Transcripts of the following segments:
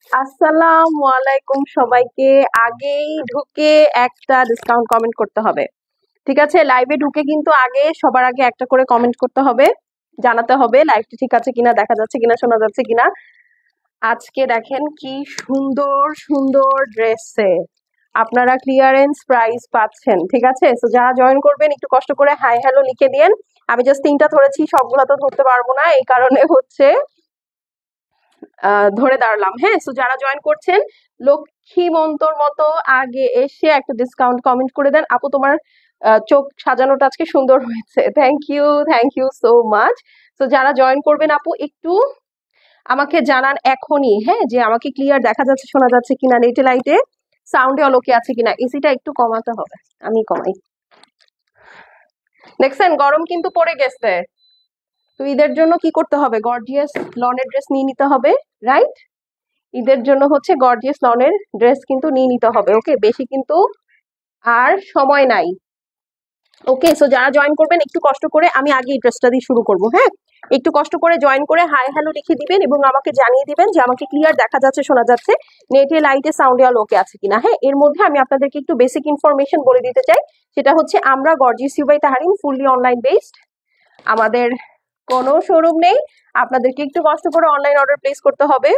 আসসালামু আলাইকুম সবাইকে। আগেই ঢুকে একটা ডিসকাউন্ট কমেন্ট করতে হবে, ঠিক আছে? লাইভে ঢুকে কিন্তু সবার আগে একটা করে কমেন্ট করতে হবে, জানাতে হবে লাইভটি ঠিক আছে কিনা, দেখা যাচ্ছে কিনা, শোনা যাচ্ছে কিনা। আজকে দেখেন কি সুন্দর সুন্দর ড্রেসে আপনারা ক্লিয়ারেন্স প্রাইস পাচ্ছেন, ঠিক আছে? তো যারা জয়েন করবেন একটু কষ্ট করে হাই হ্যালো লিখে দিন। আমি জাস্ট 3টা ধরেছি, সবগুলো তো ধরতে পারবো না, এই কারণে হচ্ছে ধরে দাঁড়ালাম। হ্যাঁ, সো যারা জয়েন করছেন লক্ষ্মী মন্তর মতো আগে এসে একটা ডিসকাউন্ট কমেন্ট করে দেন। আপু তোমার চোখ সাজানোটা আজকে সুন্দর হয়েছে, থ্যাংক ইউ সো মাচ। তো যারা জয়েন করবেন আপু একটু আমাকে জানান এখনই, হ্যাঁ, যে আমাকে ক্লিয়ার দেখা যাচ্ছে, শোনা যাচ্ছে কিনা, নেটে লাইটে সাউন্ডে অলোকে আছে কিনা। এসিটা একটু কমাতে হবে, আমি কমাই। দেখছেন গরম কিন্তু পড়ে গেছে। তো ঈদের জন্য কি করতে হবে? গর্জিয়াস লনের ড্রেস নিয়ে নিতে হবে, রাইট? ঈদের জন্য হচ্ছে গর্জিয়াস লনের ড্রেস কিন্তু নিয়ে নিতে হবে। ওকে, বেশি কিন্তু আর সময় নাই। ওকে, সো যারা জয়েন করবেন একটু কষ্ট করে, আমি আগে এই ড্রেসটা দিয়ে শুরু করব। হ্যাঁ, একটু কষ্ট করে জয়েন করে হাই হ্যালো লিখে দিবেন এবং আমাকে জানিয়ে দিবেন যে আমাকে ক্লিয়ার দেখা যাচ্ছে, শোনা যাচ্ছে, নেটে লাইটে সাউন্ডে অল ওকে আছে কিনা। হ্যাঁ, এর মধ্যে আমি আপনাদেরকে একটু বেসিক ইনফরমেশন বলে দিতে চাই। সেটা হচ্ছে আমরা gorgeous you by Taharin fully online based, আমাদের কোনো শোরুম নেই। আপনাদেরকে একটু কষ্ট করে অনলাইন অর্ডার প্লেস করতে হবে।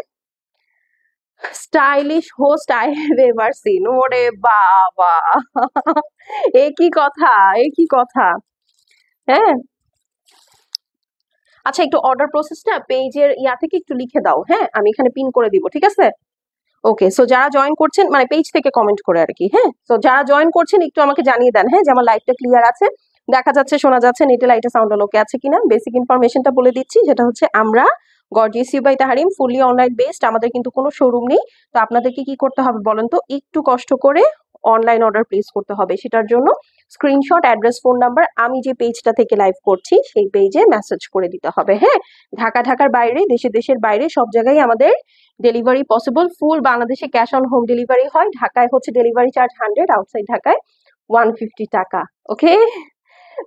Stylish host I have ever seen, ওরে বাবা কি কথা, কি কথা। হ্যাঁ, আচ্ছা, একটু অর্ডার প্রসেসটা পেজের থেকে একটু লিখে দাও। হ্যাঁ, আমি এখানে পিন করে দিব, ঠিক আছে? ওকে, সো যারা জয়েন করছেন মানে পেজ থেকে কমেন্ট করে আর কি। হ্যাঁ, সো যারা জয়েন করছেন একটু আমাকে জানিয়ে দেন, হ্যাঁ, যে আমার লাইভটা ক্লিয়ার আছে, দেখা যাচ্ছে, শোনা যাচ্ছে, নেটে লাইটে সাউন্ড ওকে আছে কিনা। বেসিক ইনফরমেশনটা বলে দিচ্ছি, যেটা হচ্ছে আমরা gorgeous you by Tahrim fully online based, আমাদের কিন্তু কোনো শোরুম নেই। তো আপনাদেরকে কি করতে হবে বলেন তো? একটু কষ্ট করে অনলাইন অর্ডার প্লেস করতে হবে। সেটার জন্য স্ক্রিনশট, অ্যাড্রেস, ফোন নাম্বার আমি যে পেজটা থেকে লাইভ করছি সেই পেজে মেসেজ করে দিতে হবে। হ্যাঁ, ঢাকার বাইরে, দেশের বাইরে সব জায়গায় আমাদের ডেলিভারি পসিবল। ফুল বাংলাদেশে ক্যাশ অন হোম ডেলিভারি হয়। ঢাকায় হচ্ছে ডেলিভারি চার্জ 100, আউটসাইড ঢাকায় 150 টাকা। ওকে,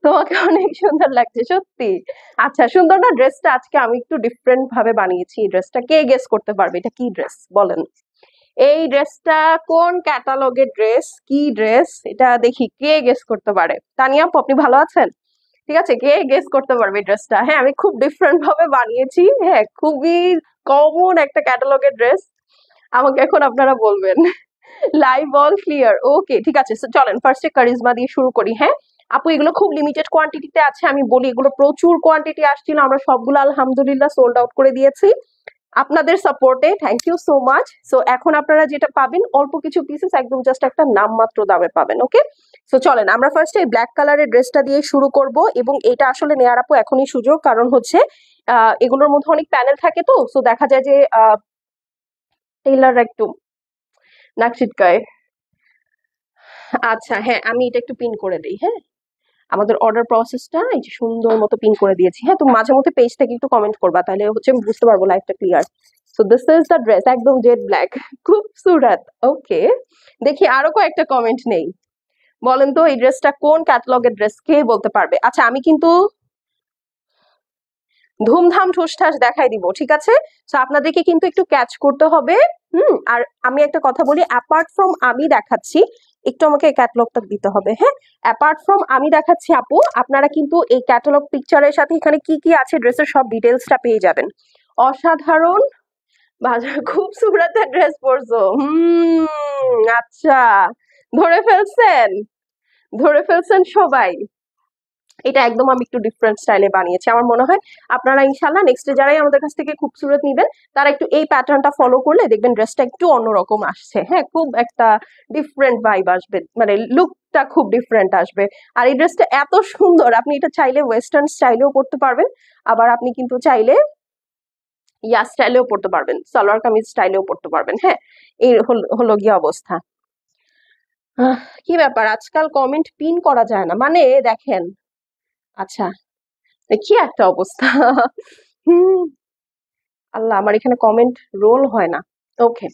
তোমাকে অনেক সুন্দর লাগছে সত্যি। আচ্ছা, সুন্দর না ড্রেসটা? আজকে আমি একটু ডিফারেন্ট ভাবে বানিয়েছি। ড্রেসটা কে গেস করতে পারবে এটা কি ড্রেস বলেন? এই ড্রেসটা কোন ক্যাটালগের ড্রেস, কি ড্রেস এটা দেখি কে গেস করতে পারে। তানিয়া আপু, আপনি ভালো আছেন? ঠিক আছে, কে গেস করতে পারবে এই ড্রেসটা? হ্যাঁ, আমি খুব ডিফারেন্ট ভাবে বানিয়েছি। হ্যাঁ, খুবই কমন একটা ক্যাটালগের ড্রেস। আমাকে এখন আপনারা বলবেন লাইভ অল ক্লিয়ার। ওকে, ঠিক আছে, চলেন ফার্স্টে কারিজমা দিয়ে শুরু করি। হ্যাঁ আপু, এগুলো খুব লিমিটেড কোয়ান্টিটিতে আছে। আমি বলি, এগুলো প্রচুর কোয়ান্টিটি আসছিল, আমরা সবগুলো আলহামদুলিল্লাহ সোল্ড আউট করে দিয়েছি আপনাদের সাপোর্টে। Thank you so much. So এখন আপনারা যেটা পাবেন অল্প কিছু পিসেস, একদম জাস্ট একটা নামমাত্র দামে পাবেন। ওকে, সো চলেন আমরা ফার্স্টে এই ব্ল্যাক কালারের ড্রেসটা দিয়ে শুরু করব। এবং এটা আসলে নেয়ার আপু এখনই সুযোগ, কারণ হচ্ছে এগুলোর মধ্যে অনেক প্যানেল থাকে, তো সো দেখা যায় যে টেইলার একটু নাক ছিটকায়। আচ্ছা, হ্যাঁ, আমি এটা একটু পিন করে দিই। হ্যাঁ, আমাদের অর্ডার প্রসেসটা এই যে সুন্দর মতো পিন করে দিয়েছি। হ্যাঁ, তুমি মাঝে মধ্যে পেজ থেকে একটু কমেন্ট করবা, তাহলে হচ্ছে আমি বুঝতে পারবো লাইভটা clear. So this is the dress, একদম জেড ব্ল্যাক, খুব সুরাত। ওকে, দেখি আরো কয়েকটা কমেন্ট নেই। বলেন তো এই ড্রেসটা কোন ক্যাটালগের ড্রেস, কে বলতে পারবে? আচ্ছা, আমি কিন্তু ধুমধাম ঠুসঠাস দেখাই দিব, ঠিক আছে? তো আপনাদেরকে কিন্তু একটু ক্যাচ করতে হবে। আর আমি একটা কথা বলি, অ্যাপার্ট ফ্রম আমি দেখাচ্ছি, একটু আমাকে ক্যাটালগটা দিতে হবে। হ্যাঁ, অ্যাপার্ট ফ্রম আমি দেখাচ্ছি আপু, আপনারা কিন্তু এই ক্যাটালগ পিকচারের সাথে এখানে কি কি আছে ড্রেসের সব ডিটেলসটা পেয়ে যাবেন। অসাধারণ বাজার, খুব সুরাতের ড্রেস পরছো। আচ্ছা, ধরে ফেলছেন, ধরে ফেলছেন সবাই। এটা একদম আমি একটু ডিফারেন্ট স্টাইলে বানিয়েছি। আমার মনে হয় আপনারা ইনশাল্লাহ নেক্সটে যারাই আমাদের কাছ থেকে খুবসুরত নিবেন, তারা একটু এই প্যাটার্নটা ফলো করলে দেখবেন ড্রেসটা একটু অন্যরকম আসছে। হ্যাঁ, খুব একটা ডিফারেন্ট ভাইব আসবে, মানে লুকটা খুব ডিফারেন্ট আসবে। আর এই ড্রেসটা এত সুন্দর, আপনি এটা চাইলে ওয়েস্টার্ন স্টাইলেও পরতে পারবেন, আবার আপনি কিন্তু চাইলে ইয়া স্টাইলেও পরতে পারবেন, সালোয়ার কামিজ স্টাইলেও পরতে পারবেন। হ্যাঁ, এই হলো গিয়ে অবস্থা। কি ব্যাপার, আজকাল কমেন্ট পিন করা যায় না মানে? দেখেন, আচ্ছা, কি একটা অবস্থা। হুম, আল্লাহ, আমার এখানে কমেন্ট রোল হয় না। ওকে,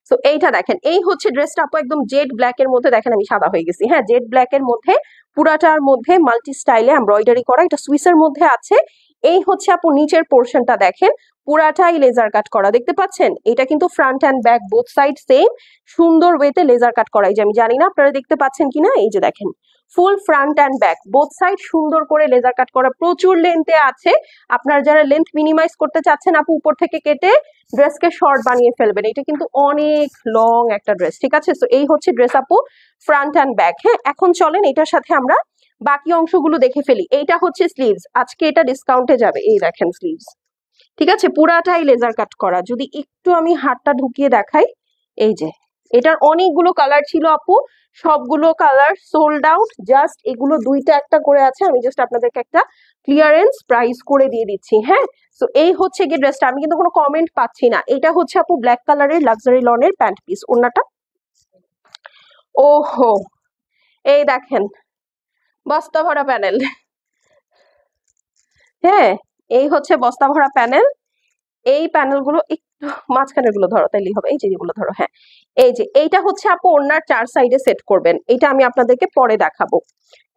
সো এইটা দেখেন, এই হচ্ছে ড্রেসটা আপু, একদম জেড ব্ল্যাক এর মধ্যে। দেখেন আমি সাদা হয়ে গেছি। হ্যাঁ, জেড ব্ল্যাক এর মধ্যে পুরাটার মধ্যে মাল্টি স্টাইলে এমব্রয়ডারি করা, এটা সুইসের মধ্যে আছে। এই হচ্ছে আপু নিচের পোর্শনটা দেখেন, পুরাটাই লেজার কাট করা, দেখতে পাচ্ছেন? এটা কিন্তু front and back both side same সুন্দর ওয়েতে লেজার কাট করা। এই যে আমি জানি না আপনারা দেখতে পাচ্ছেন কিনা, এই যে দেখেন ফুল front and back both side সুন্দর করে লেজার কাট করা, প্রচুর লেন্থে আছে। আপনারা যারা লেন্থ মিনিমাইজ করতে চাচ্ছেন আপু উপর থেকে কেটে ড্রেসকে শর্ট বানিয়ে ফেলবেন, এটা কিন্তু অনেক লং একটা ড্রেস, ঠিক আছে? তো এই হচ্ছে ড্রেস আপু ফ্রন্ট অ্যান্ড ব্যাক। হ্যাঁ, এখন চলেন এটার সাথে আমরা বাকি অংশগুলো দেখে ফেলি। এইটা হচ্ছে স্লিভস, আজকে এটা ডিসকাউন্টে যাবে, এই দেখেন স্লিভস, ঠিক আছে? পুরাটাই লেজার কাট করা। যদি একটু আমি হাতটা ঢুকিয়ে দেখাই, এই যে এটার অনেকগুলো কালার ছিল আপু, সবগুলো কালার সোল্ড আউট, জাস্ট এগুলো দুইটা একটা করে আছে, আমি জাস্ট আপনাদেরকে একটা ক্লিয়ারেন্স প্রাইস করে দিয়ে দিচ্ছি। হ্যাঁ, তো এই হচ্ছে গিয়ে ড্রেসটা, আমি কিন্তু কোনো কমেন্ট পাচ্ছি না। এটা হচ্ছে আপু ব্ল্যাক কালারের লাক্সারি লনের প্যান্ট পিস, ওড়নাটা ওহো এই দেখেন বস্তা ভরা প্যানেল। হ্যাঁ, এই হচ্ছে বস্তা ভরা প্যানেল। এই প্যানেলগুলো একটু মাঝখানের গুলো ধরো তাইলেই হবে, এই যে এগুলো ধরো। হ্যাঁ, এই যে এইটা হচ্ছে আপু ওড়নার 4 সাইডে সেট করবেন, এটা আমি আপনাদেরকে পরে দেখাবো,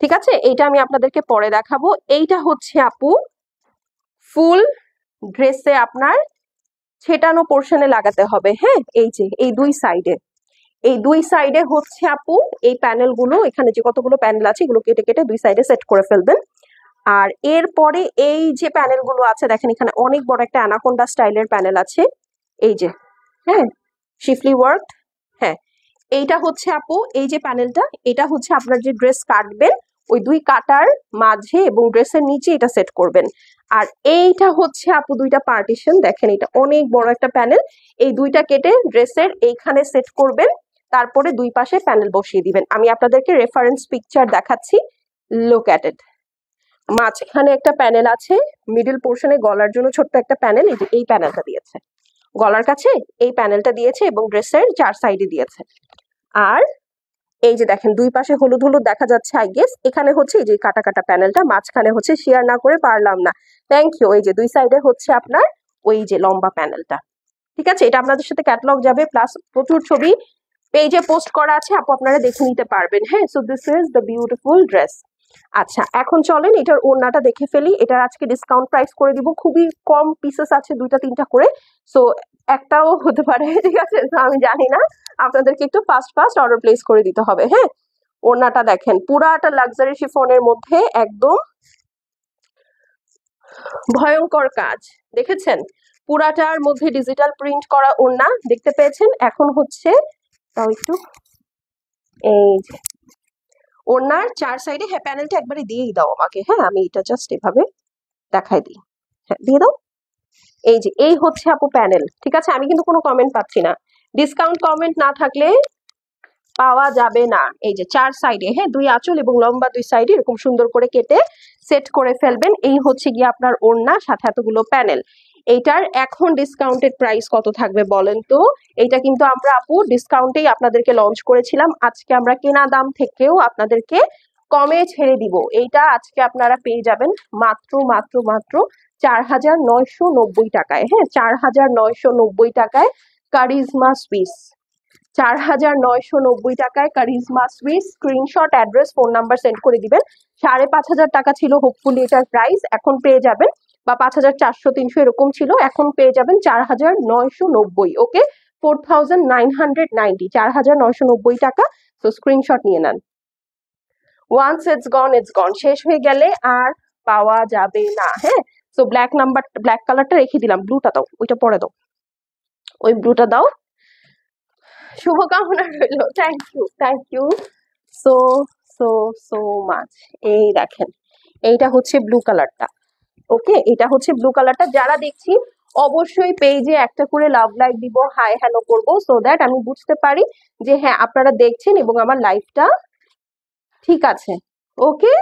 ঠিক আছে? এইটা আমি আপনাদেরকে পরে দেখাবো। এইটা হচ্ছে আপু ফুল ড্রেসে আপনার ছেটানো পোর্শনে লাগাতে হবে। হ্যাঁ, এই যে এই দুই সাইডে হচ্ছে আপু এই প্যানেলগুলো, এখানে যে কতগুলো প্যানেল আছে এগুলো কেটে কেটে দুই সাইডে সেট করে ফেলবেন। আর এরপরে এই যে প্যানেলগুলো আছে দেখেন, এখানে অনেক বড় একটা অ্যানাকোন্ডা স্টাইলের প্যানেল আছে, এই যে। হ্যাঁ, শিফলি ওয়ার্ক। হ্যাঁ, এইটা হচ্ছে আপু এই যে প্যানেলটা, এটা হচ্ছে আপনার যে ড্রেস কাটবেন ওই দুই কাটার মাঝে এবং ড্রেসের নিচে এটা সেট করবেন। আর এইটা হচ্ছে আপু দুইটা পার্টিশন, দেখেন এটা অনেক বড় একটা প্যানেল, এই দুইটা কেটে ড্রেসের এইখানে সেট করবেন, তারপরে দুই পাশে প্যানেল বসিয়ে দিবেন। আমি আপনাদেরকে রেফারেন্স পিকচার দেখাচ্ছি, লুক অ্যাট ইট। মাঝখানে একটা প্যানেল আছে, মিডল পোর্শনে গলার জন্য ছোট্ট একটা প্যানেল, এই যে এই প্যানেলটা দিয়েছে গলার কাছে, এই প্যানেলটা দিয়েছে এবং ড্রেসের 4 সাইডে দিয়েছে। আর এই যে দেখেন দুই পাশে হলুদ হলুদ দেখা যাচ্ছে, আই গেস এখানে হচ্ছে এই যে কাটা কাটা প্যানেলটা, মাঝখানে হচ্ছে শেয়ার না করে পারলাম না, থ্যাংক ইউ। এই যে দুই সাইডে হচ্ছে আপনার ওই যে লম্বা প্যানেলটা, ঠিক আছে? এটা আপনাদের সাথে ক্যাটালগ যাবে, প্লাস প্রচুর ছবি পেজে পোস্ট করা আছে আপু, আপনারা দেখে নিতে পারবেন। হ্যাঁ, so this is the beautiful dress. আচ্ছা, এখন চলেন এটার ওড়নাটা দেখে ফেলি। এটার আজকে ডিসকাউন্ট প্রাইস করে দিব, খুবই কম পিসেস আছে, দুইটা তিনটা করে, সো একটাও হতে পারে, ঠিক আছে? আমি জানি না, আপনাদেরকে একটু ফাস্ট অর্ডার প্লেস করে দিতে হবে। হ্যাঁ, ওড়নাটা দেখেন পুরাটা লাক্সারি শিফনের মধ্যে একদম ভয়ঙ্কর কাজ, দেখেছেন? পুরাটার মধ্যে ডিজিটাল প্রিন্ট করা ওড়না দেখতে পেয়েছেন। এখন হচ্ছে তাও একটু এই যে ওড়নার 4 সাইডে, হ্যাঁ প্যানেলটা একবারে দিয়েই দাও আমাকে। হ্যাঁ, আমি এটা জাস্ট এভাবে দেখাই দিই, হ্যাঁ দিয়ে দাও। এই যে এই হচ্ছে আপু প্যানেল, ঠিক আছে? আমি কিন্তু কোনো কমেন্ট পাচ্ছি না, ডিসকাউন্ট কমেন্ট না থাকলে পাওয়া যাবে না। এই যে 4 সাইডে, হ্যাঁ দুই আঁচল এবং লম্বা দুই সাইডে এরকম সুন্দর করে কেটে সেট করে ফেলবেন। এই হচ্ছে গিয়ে আপনার ওড়না, সাথে এতগুলো প্যানেল। এইটার এখন ডিসকাউন্টেড প্রাইস কত থাকবে বলেন তো? এইটা কিন্তু আমরা আপু ডিসকাউন্টেই আপনাদেরকে লঞ্চ করেছিলাম, আজকে আমরা কেনা দাম থেকেও আপনাদেরকে কমে ছেড়ে দিব। এইটা আজকে আপনারা পেয়ে যাবেন মাত্র মাত্র মাত্র 4,990 টাকায়। হ্যাঁ, 4,990 টাকায় কারিজমা সুইস, 4,990 টাকায় charisma Swiss. Screenshot, address, phone number send করে দিবেন। 5,500 টাকা ছিল হোপফুলি এটার প্রাইস, এখন পেয়ে যাবেন, বা 5,400-300 এরকম ছিল, এখন পেয়ে যাবেন 4,990। ওকে, 4,990, 4,990 টাকা। তো স্ক্রিনশট নিয়ে নেন। ওয়ান্স ইটস গন ইটস গন, শেষ হয়ে গেলে আর পাওয়া যাবে না। হ্যাঁ, তো ব্ল্যাক কালারটা রেখে দিলাম, ব্লুটা দাও, ওইটা পরে দাও, ওই ব্লুটা দাও। শুভকামনা রইল, thank you so so so much. এই দেখেন এইটা হচ্ছে ব্লু কালারটা, ওকে এটা হচ্ছে ব্লু কালারটা। যারা দেখছি অবশ্যই পেজে একটা করে লাভ লাইক দিব, হাই হ্যালো করবো, সো দ্যাট আমি বুঝতে পারি যে হ্যাঁ আপনারা দেখছেন এবং আমার লাইফটা ঠিক আছে। ওকে,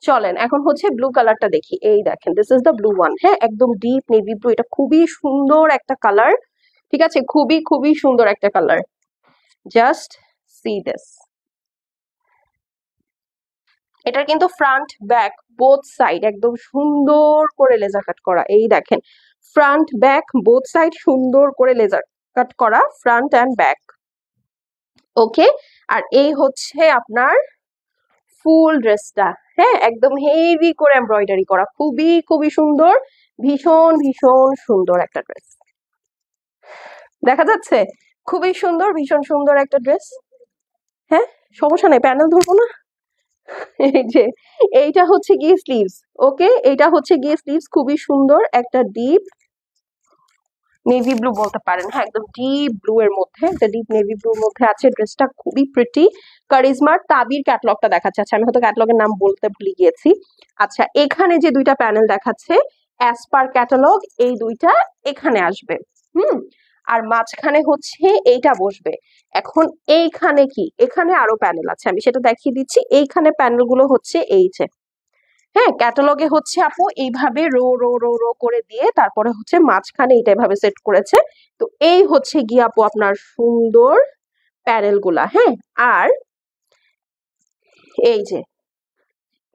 চলেন এখন হচ্ছে ব্লু কালারটা দেখি। এই দেখেন this is the blue one. হ্যাঁ, একদম ডিপ নেভি ব্লু, এটা খুবই সুন্দর একটা কালার, ঠিক আছে? খুবই খুবই সুন্দর একটা কালার, জাস্ট সি দিস। এটার কিন্তু ফ্রন্ট ব্যাক বোথ সাইড একদম সুন্দর করে লেজার কাট করা, এই দেখেন ফ্রন্ট ব্যাক বোথ সাইড সুন্দর করে লেজার কাট করা, ফ্রন্ট অ্যান্ড ব্যাক। ওকে, আর এই হচ্ছে আপনার ফুল ড্রেসটা। হ্যাঁ, একদম হেভি করে এমব্রয়ডারি করা, খুবই খুবই সুন্দর, ভীষণ ভীষণ সুন্দর একটা ড্রেস। দেখা যাচ্ছে? খুবই সুন্দর, ভীষণ সুন্দর একটা ড্রেস। হ্যাঁ, সমস্যা নেই, প্যানেল ধরবো না। এই যে এইটা হচ্ছে গিয়ে স্লিভস। ওকে, এইটা হচ্ছে গিয়ে স্লিভস, খুবই সুন্দর একটা ডিপ নেভি ব্লু বলতে পারেন, হ্যাঁ একদম ডিপ ব্লু এর মধ্যে, একটা ডিপ নেভি ব্লুর মধ্যে আছে ড্রেসটা, খুবই প্রিটি। কারিজমার তাবির ক্যাটালগটা দেখাচ্ছে, আচ্ছা আমি হয়তো ক্যাটালগের নাম বলতে ভুলে গিয়েছি। আচ্ছা, এখানে যে দুইটা প্যানেল দেখাচ্ছে অ্যাজ পার ক্যাটালগ, এই দুইটা এখানে আসবে। হুম, আর মাঝখানে হচ্ছে এইটা বসবে। এখন এইখানে কি, এখানে আরো প্যানেল আছে, আমি সেটা দেখিয়ে দিচ্ছি। এইখানে প্যানেল গুলো হচ্ছে এই যে, হ্যাঁ ক্যাটালগে হচ্ছে আপু এইভাবে রো রো রো রো করে দিয়ে তারপরে হচ্ছে মাঝখানে এটা এভাবে সেট করেছে। তো এই হচ্ছে গিয়ে আপু আপনার সুন্দর প্যানেল গুলা। হ্যাঁ, আর এই যে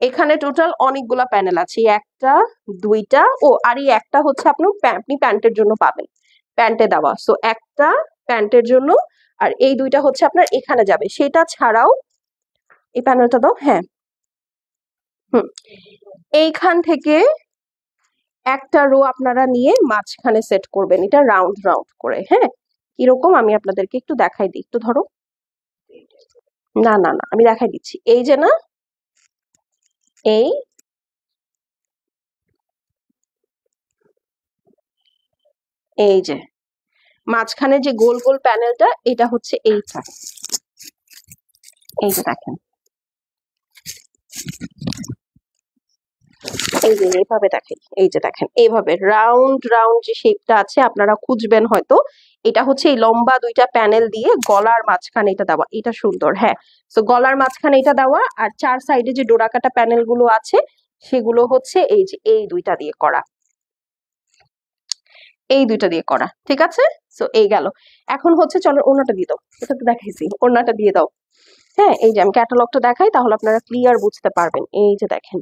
এখানে টোটাল অনেকগুলা প্যানেল আছে, একটা দুইটা, ও আর এই একটা হচ্ছে আপনার আপনি প্যান্টের জন্য পাবেন, প্যান্টে দেওয়া। সো একটা প্যান্টের জন্য, আর এই দুইটা হচ্ছে আপনার এখানে যাবে। সেটা ছাড়াও এই প্যানেলটা দাও, হ্যাঁ হুম, এইখান থেকে একটা রো আপনারা নিয়ে মাঝখানে সেট করবেন, এটা রাউন্ড রাউন্ড করে। হ্যাঁ, কিরকম আমি আপনাদেরকে একটু দেখাই দিই, একটু ধরো। না না না, আমি দেখাই দিচ্ছি। এই যে না, এই এই যে মাঝখানে যে গোল গোল প্যানেলটা, এটা হচ্ছে এইটা, এই যে দেখেন, এই যে এইভাবে দেখেন, এই যে দেখেন এইভাবে রাউন্ড রাউন্ড যে শেপটা আছে আপনারা খুঁজবেন হয়তো, এটা হচ্ছে এই লম্বা দুইটা প্যানেল দিয়ে গলার মাঝখানে এটা দেওয়া, এটা সুন্দর। হ্যাঁ, তো গলার মাঝখানে এটা দেওয়া, আর চার সাইডে যে ডোরাকাটা প্যানেল গুলো আছে সেগুলো হচ্ছে এই যে এই দুইটা দিয়ে করা, এই দুইটা দিয়ে করা, ঠিক আছে। তো এই গেল। এখন হচ্ছে চলো ওড়নাটা দিয়ে দাও, এটা তো দেখাইছি, ওড়নাটা দিয়ে দাও। হ্যাঁ, এই যে আমি ক্যাটালগটা দেখাই তাহলে আপনারা ক্লিয়ার বুঝতে পারবেন। এই যে দেখেন,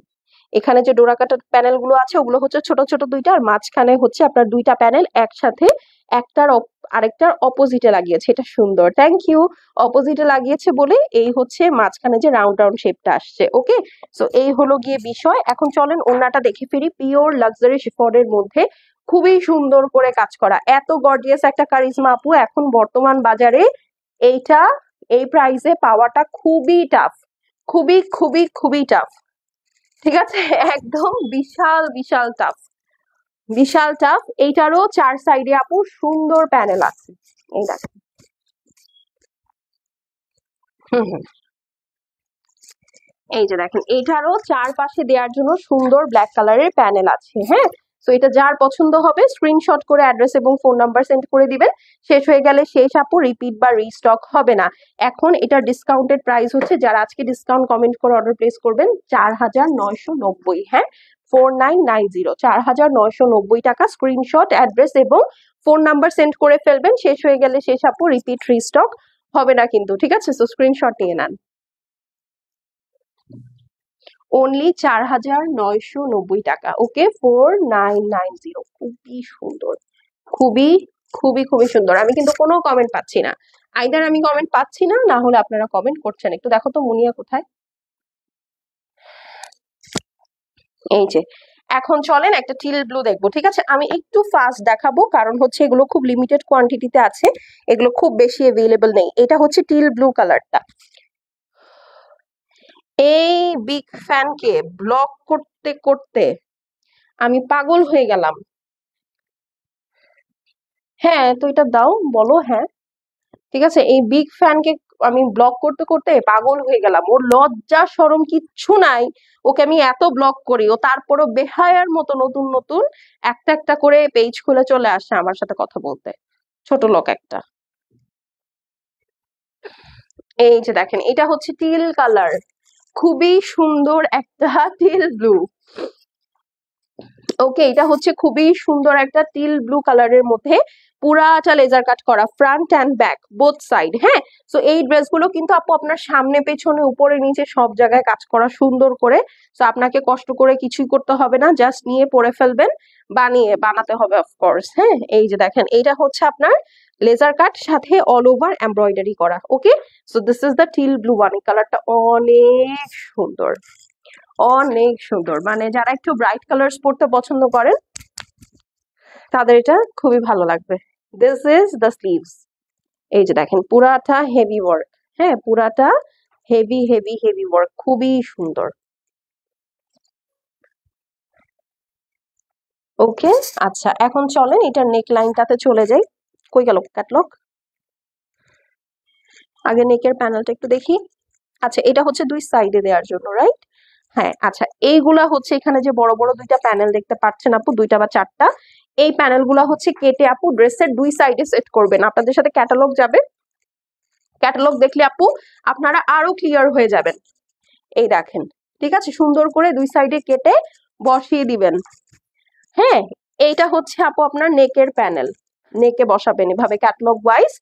এখানে যে ডোরাকাটা প্যানেল গুলো আছে ওগুলো হচ্ছে ছোট ছোট দুইটা, আর মাঝখানে হচ্ছে আপনার দুইটা প্যানেল একসাথে একটার আরেকটার অপোজিটে লাগিয়েছে, এটা সুন্দর, থ্যাংক ইউ। অপোজিটে লাগিয়েছে বলে এই হচ্ছে মাঝখানে যে রাউন্ড রাউন্ড শেপটা আসছে। ওকে, সো এই হলো গিয়ে বিষয়। এখন চলেন ওড়নাটা দেখে ফিরি, পিওর লাক্সারি শিফনের মধ্যে খুবই সুন্দর করে কাজ করা, এত গর্জিয়াস একটা কারিজমা আপু এখন বর্তমান বাজারে এইটা এই প্রাইসে পাওয়াটা খুবই টাফ, খুবই খুবই খুবই টাফ, ঠিক আছে। একদম বিশাল বিশাল টাফ, বিশাল টাফ। এইটারও চার সাইডে আপু সুন্দর প্যানেল আছে, এই দেখেন। হুম হুম, এই যে দেখেন, এইটারও চারপাশে দেওয়ার জন্য সুন্দর ব্ল্যাক কালারের প্যানেল আছে। হ্যাঁ, তো এটা যার পছন্দ হবে স্ক্রিনশট করে অ্যাড্রেস এবং ফোন নাম্বার সেন্ড করে দিবেন, শেষ হয়ে গেলে শেষ আপু, রিপিট বা রিস্টক হবে না। এখন এটার ডিসকাউন্টেড প্রাইস হচ্ছে, যারা আজকে ডিসকাউন্ট কমেন্ট করে অর্ডার প্লেস করবেন 4990। হ্যাঁ, 4990, 4990 টাকা। স্ক্রিনশট অ্যাড্রেস এবং ফোন নাম্বার সেন্ড করে ফেলবেন, শেষ হয়ে গেলে শেষ আপু, রিপিট রিস্টক হবে না কিন্তু, ঠিক আছে। তো স্ক্রিনশট নিয়ে নেন। অনলি 4990 টাকা। ওকে, 4990, খুবই সুন্দর, খুবই খুবই খুবই সুন্দর। আমি কিন্তু কোনো কমেন্ট পাচ্ছি না, আইদার আমি কমেন্ট পাচ্ছি না, না হলে আপনারা কমেন্ট করছেন। একটু দেখো তো মুনিয়া কোথায়। এই যে এখন চলেন একটা টিল ব্লু দেখবো, ঠিক আছে। আমি একটু ফাস্ট দেখাবো কারণ হচ্ছে এগুলো খুব লিমিটেড কোয়ান্টিটিতে আছে, এগুলো খুব বেশি অ্যাভেলেবল নেই। এটা হচ্ছে টিল ব্লু কালারটা। এই বিগ ফ্যানকে ব্লক করতে করতে আমি পাগল হয়ে গেলাম। হ্যাঁ, তো এটা দাও, বলো হ্যাঁ, ঠিক আছে। এই বিগ ফ্যানকে আমি ব্লক করতে করতে পাগল হয়ে গেলাম, ওর লজ্জা শরম কিচ্ছু নাই, ওকে আমি এত ব্লক করি, ও তারপরও বেহায়ার মতো নতুন নতুন একটা একটা করে পেজ খুলে চলে আসে আমার সাথে কথা বলতে, ছোট লোক একটা। এই যে দেখেন, এটা হচ্ছে টিল কালার, খুবই সুন্দর একটা টিল ব্লু। ওকে, এটা হচ্ছে খুবই সুন্দর একটা টিল ব্লু কালারের মধ্যে পুরাটা লেজার কাট করা, front and back both side. হ্যাঁ, তো এই ড্রেসগুলো কিন্তু আপু আপনার সামনে পেছনে উপরে নিচে সব জায়গায় কাজ করা সুন্দর করে, তো আপনাকে কষ্ট করে কিছুই করতে হবে না, জাস্ট নিয়ে পরে ফেলবেন, বানাতে হবে অফকোর্স। হ্যাঁ, এই যে দেখেন, এইটা হচ্ছে আপনার লেজার কাট, সাথে অল ওভার এমব্রয়ডারি করা। Okay, so this is the teal blue one, এই কালারটা অনেক সুন্দর, অনেক সুন্দর, মানে যারা একটু ব্রাইট কালার্স পরতে পছন্দ করেন তাদের এটা খুবই ভালো লাগবে। This is the sleeves. এই যে দেখেন পুরাটা হেভি ওয়ার্ক, হ্যাঁ পুরাটা হেভি হেভি হেভি ওয়ার্ক, খুবই সুন্দর। ওকে, আচ্ছা এখন চলেন এটার নেক লাইনটাতে চলে যাই। কই গেল ক্যাটলগ? আগে নেকের প্যানেলটা একটু দেখি। আচ্ছা এটা হচ্ছে দুই সাইডে দেওয়ার জন্য, রাইট? হ্যাঁ আচ্ছা, এইগুলা হচ্ছে এখানে যে বড় বড় দুইটা প্যানেল দেখতে পাচ্ছেন আপু, দুইটা বা চারটা, এই প্যানেলগুলা হচ্ছে কেটে আপু ড্রেসের দুই সাইডে সেট করবেন। আপনাদের সাথে ক্যাটালগ যাবে, ক্যাটালগ দেখলে আপু আপনারা আরো ক্লিয়ার হয়ে যাবেন। এই দেখেন, ঠিক আছে, সুন্দর করে দুই সাইডে কেটে বসিয়ে দিবেন। হ্যাঁ, এইটা হচ্ছে আপু আপনার নেকের প্যানেল, নেকে বসাবেন এভাবে ক্যাটালগ ওয়াইজ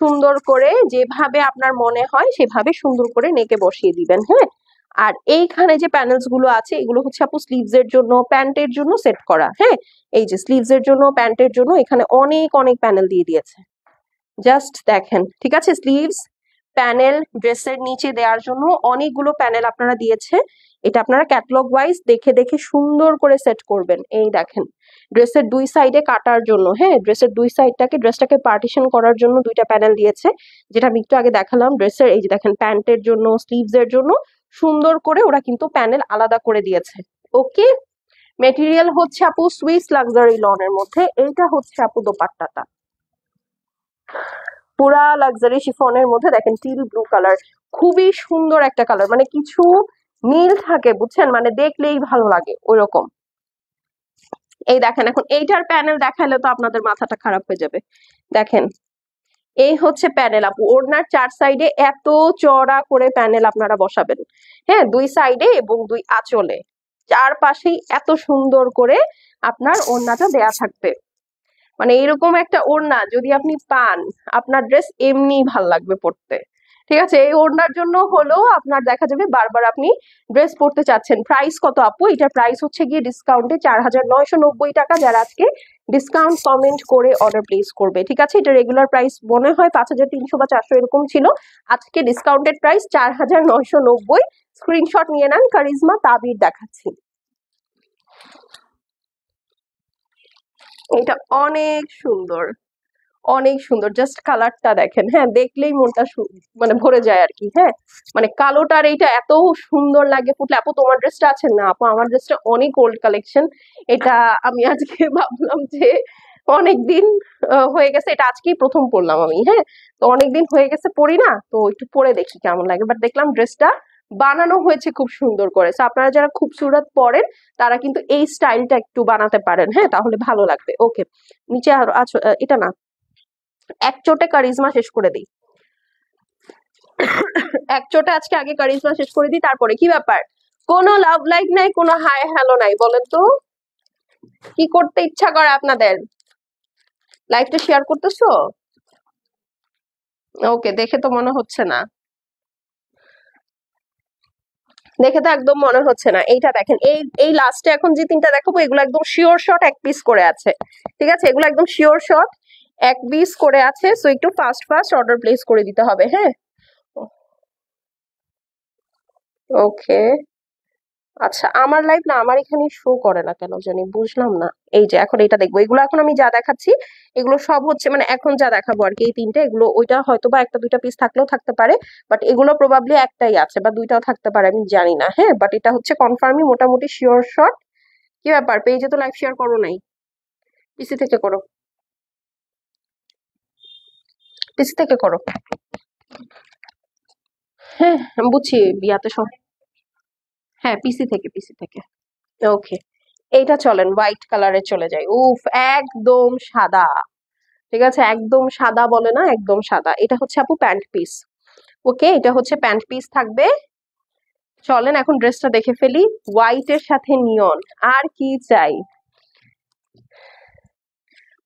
সুন্দর করে, যেভাবে আপনার মনে হয় সেভাবে সুন্দর করে নেকে বসিয়ে দিবেন। হ্যাঁ, আর এইখানে যে প্যানেলস গুলো আছে এগুলো হচ্ছে আপু স্লিভস এর জন্য, প্যান্টের জন্য সেট করা। হ্যাঁ, এই যে স্লিভস এর জন্য, প্যান্টের জন্য এখানে অনেক অনেক প্যানেল দিয়ে দিয়েছে, জাস্ট দেখেন। ঠিক আছে, স্লিভস প্যানেল ড্রেসের নিচে দেওয়ার জন্য অনেকগুলো প্যানেল আপনারা দিয়েছে। এটা আপনারা ক্যাটালগ ওয়াইজ দেখে দেখে সুন্দর করে সেট করবেন। এই দেখেন ড্রেসের দুই সাইডে কাটার জন্য, হ্যাঁ ড্রেসের দুই সাইডটাকে ড্রেসটাকে পার্টিশন করার জন্য দুইটা প্যানেল দিয়েছে, যেটা আমি একটু আগে দেখালাম ড্রেসের। এই যে দেখেন প্যান্টের জন্য, স্লিভস এর জন্য সুন্দর করে ওরা কিন্তু প্যানেল আলাদা করে দিয়েছে। ওকে, মেটেরিয়াল হচ্ছে আপু সুইস লাক্সারি লনের মধ্যে। এইটা হচ্ছে আপু দোপাট্টাটা, পুরা লাক্সারি শিফনের মধ্যে দেখেন টিল ব্লু কালার, খুবই সুন্দর একটা কালার, মানে কিছু মিল থাকে বুঝছেন, মানে দেখলেই ভালো লাগে ওইরকম। এই দেখেন এখন এইটার প্যানেল দেখালে তো আপনাদের মাথাটা খারাপ হয়ে যাবে। দেখেন এই হচ্ছে প্যানেল আপু, ওড়নার চার সাইডে এত চড়া করে প্যানেল আপনারা বসাবেন। হ্যাঁ, দুই সাইডে এবং দুই আঁচলে চারপাশেই এত সুন্দর করে আপনার ওড়নাটা দেয়া থাকবে। মানে এরকম একটা ওড়না যদি আপনি পান, আপনার ড্রেস এমনি ভাল লাগবে পরতে। ঠিক আছে, এই ওড়নার জন্য হলেও আপনার দেখা যাবে বারবার আপনি ড্রেস পরতে চাচ্ছেন। প্রাইস কত আপু? এটার প্রাইস হচ্ছে গিয়ে ডিসকাউন্টে 4,990 টাকা, যারা আজকে ডিসকাউন্ট কমেন্ট করে অর্ডার প্লেস করবে। ঠিক আছে, এটা রেগুলার প্রাইস মনে হয় 5,300 বা 400 এরকম ছিল, আজকে ডিসকাউন্টেড প্রাইস 4,990। স্ক্রিনশট নিয়ে নেন, কারিজমা তাবির দেখাচ্ছি। এটা অনেক সুন্দর, অনেক সুন্দর, জাস্ট কালারটা দেখেন। হ্যাঁ, দেখলেই মনটা মানে ভরে যায় আর কি। হ্যাঁ, মানে কালোটার এইটা এত সুন্দর লাগে ফুটলে। আপু তোমার ড্রেসটা আছে না? আপু আমার ড্রেসটা অনেক ওল্ড কালেকশন, এটা আমি আজকে ভাবলাম যে অনেকদিন হয়ে গেছে, এটা আজকেই প্রথম পরলাম আমি। হ্যাঁ, তো অনেকদিন হয়ে গেছে পরি না, তো একটু পরে দেখি কেমন লাগে। বাট দেখলাম ড্রেসটা বানানো হয়েছে খুব সুন্দর করে। So, আপনারা যারা খুবসুরত পরেন তারা কিন্তু এই স্টাইলটা একটু বানাতে পারেন, হ্যাঁ তাহলে ভালো লাগবে। ওকে, নিচে আর আচ্ছা এটা না, এক চোটে কারিজমা শেষ করে দিই, এক চোটে আজকে আগে কারিজমা শেষ করে দিই, তারপরে কি ব্যাপার, কোনো লাভ লাইক নাই, কোনো হাই হ্যালো নাই, বলেন তো কি করতে ইচ্ছা করে আপনাদের? লাইভটা শেয়ার করতেছো? ওকে, দেখে তো মনে হচ্ছে না, দেখে তো একদম মনে হচ্ছে না। এইটা দেখেন, এই এই লাস্টে এখন যে তিনটা দেখাবো এগুলো একদম শিওর শট এক পিস করে আছে। ঠিক আছে, এগুলো একদম শিওর শট এক পিস করে আছে, সো একটু ফাস্ট ফাস্ট অর্ডার প্লেস করে দিতে হবে। হ্যাঁ, ওকে, আচ্ছা আমার লাইভ না, আমার এখানে শো করে না কেন জানি, বুঝলাম না। এই যে এখন এটা দেখবো, এগুলো এখন আমি যা দেখাচ্ছি এগুলো সব হচ্ছে মানে এখন যা দেখাবো আর কি, এই তিনটে, এগুলো ওইটা হয়তো বা একটা দুইটা পিস থাকলেও থাকতে পারে, বাট এগুলো প্রবাবলি একটাই আছে বা দুইটাও থাকতে পারে, আমি জানি না। হ্যাঁ, বাট এটা হচ্ছে কনফার্মই মোটামুটি শিওর শট। কি ব্যাপার, পেজে তো লাইভ শেয়ার করো নাই? পিসি থেকে করো, পিসি থেকে করো। হ্যাঁ আমি বুঝছি, বিয়াতে সব, হ্যাঁ পিসি থেকে, পিসি থেকে। ওকে, এইটা চলেন হোয়াইট কালারে চলে যাই। উফ, একদম সাদা। ঠিক আছে, একদম সাদা বলে না, একদম সাদা। এটা হচ্ছে আপু প্যান্ট পিস। ওকে, এটা হচ্ছে প্যান্ট পিস থাকবে। চলেন এখন ড্রেসটা দেখে ফেলি। হোয়াইটের সাথে নিয়ন, আর কি চাই?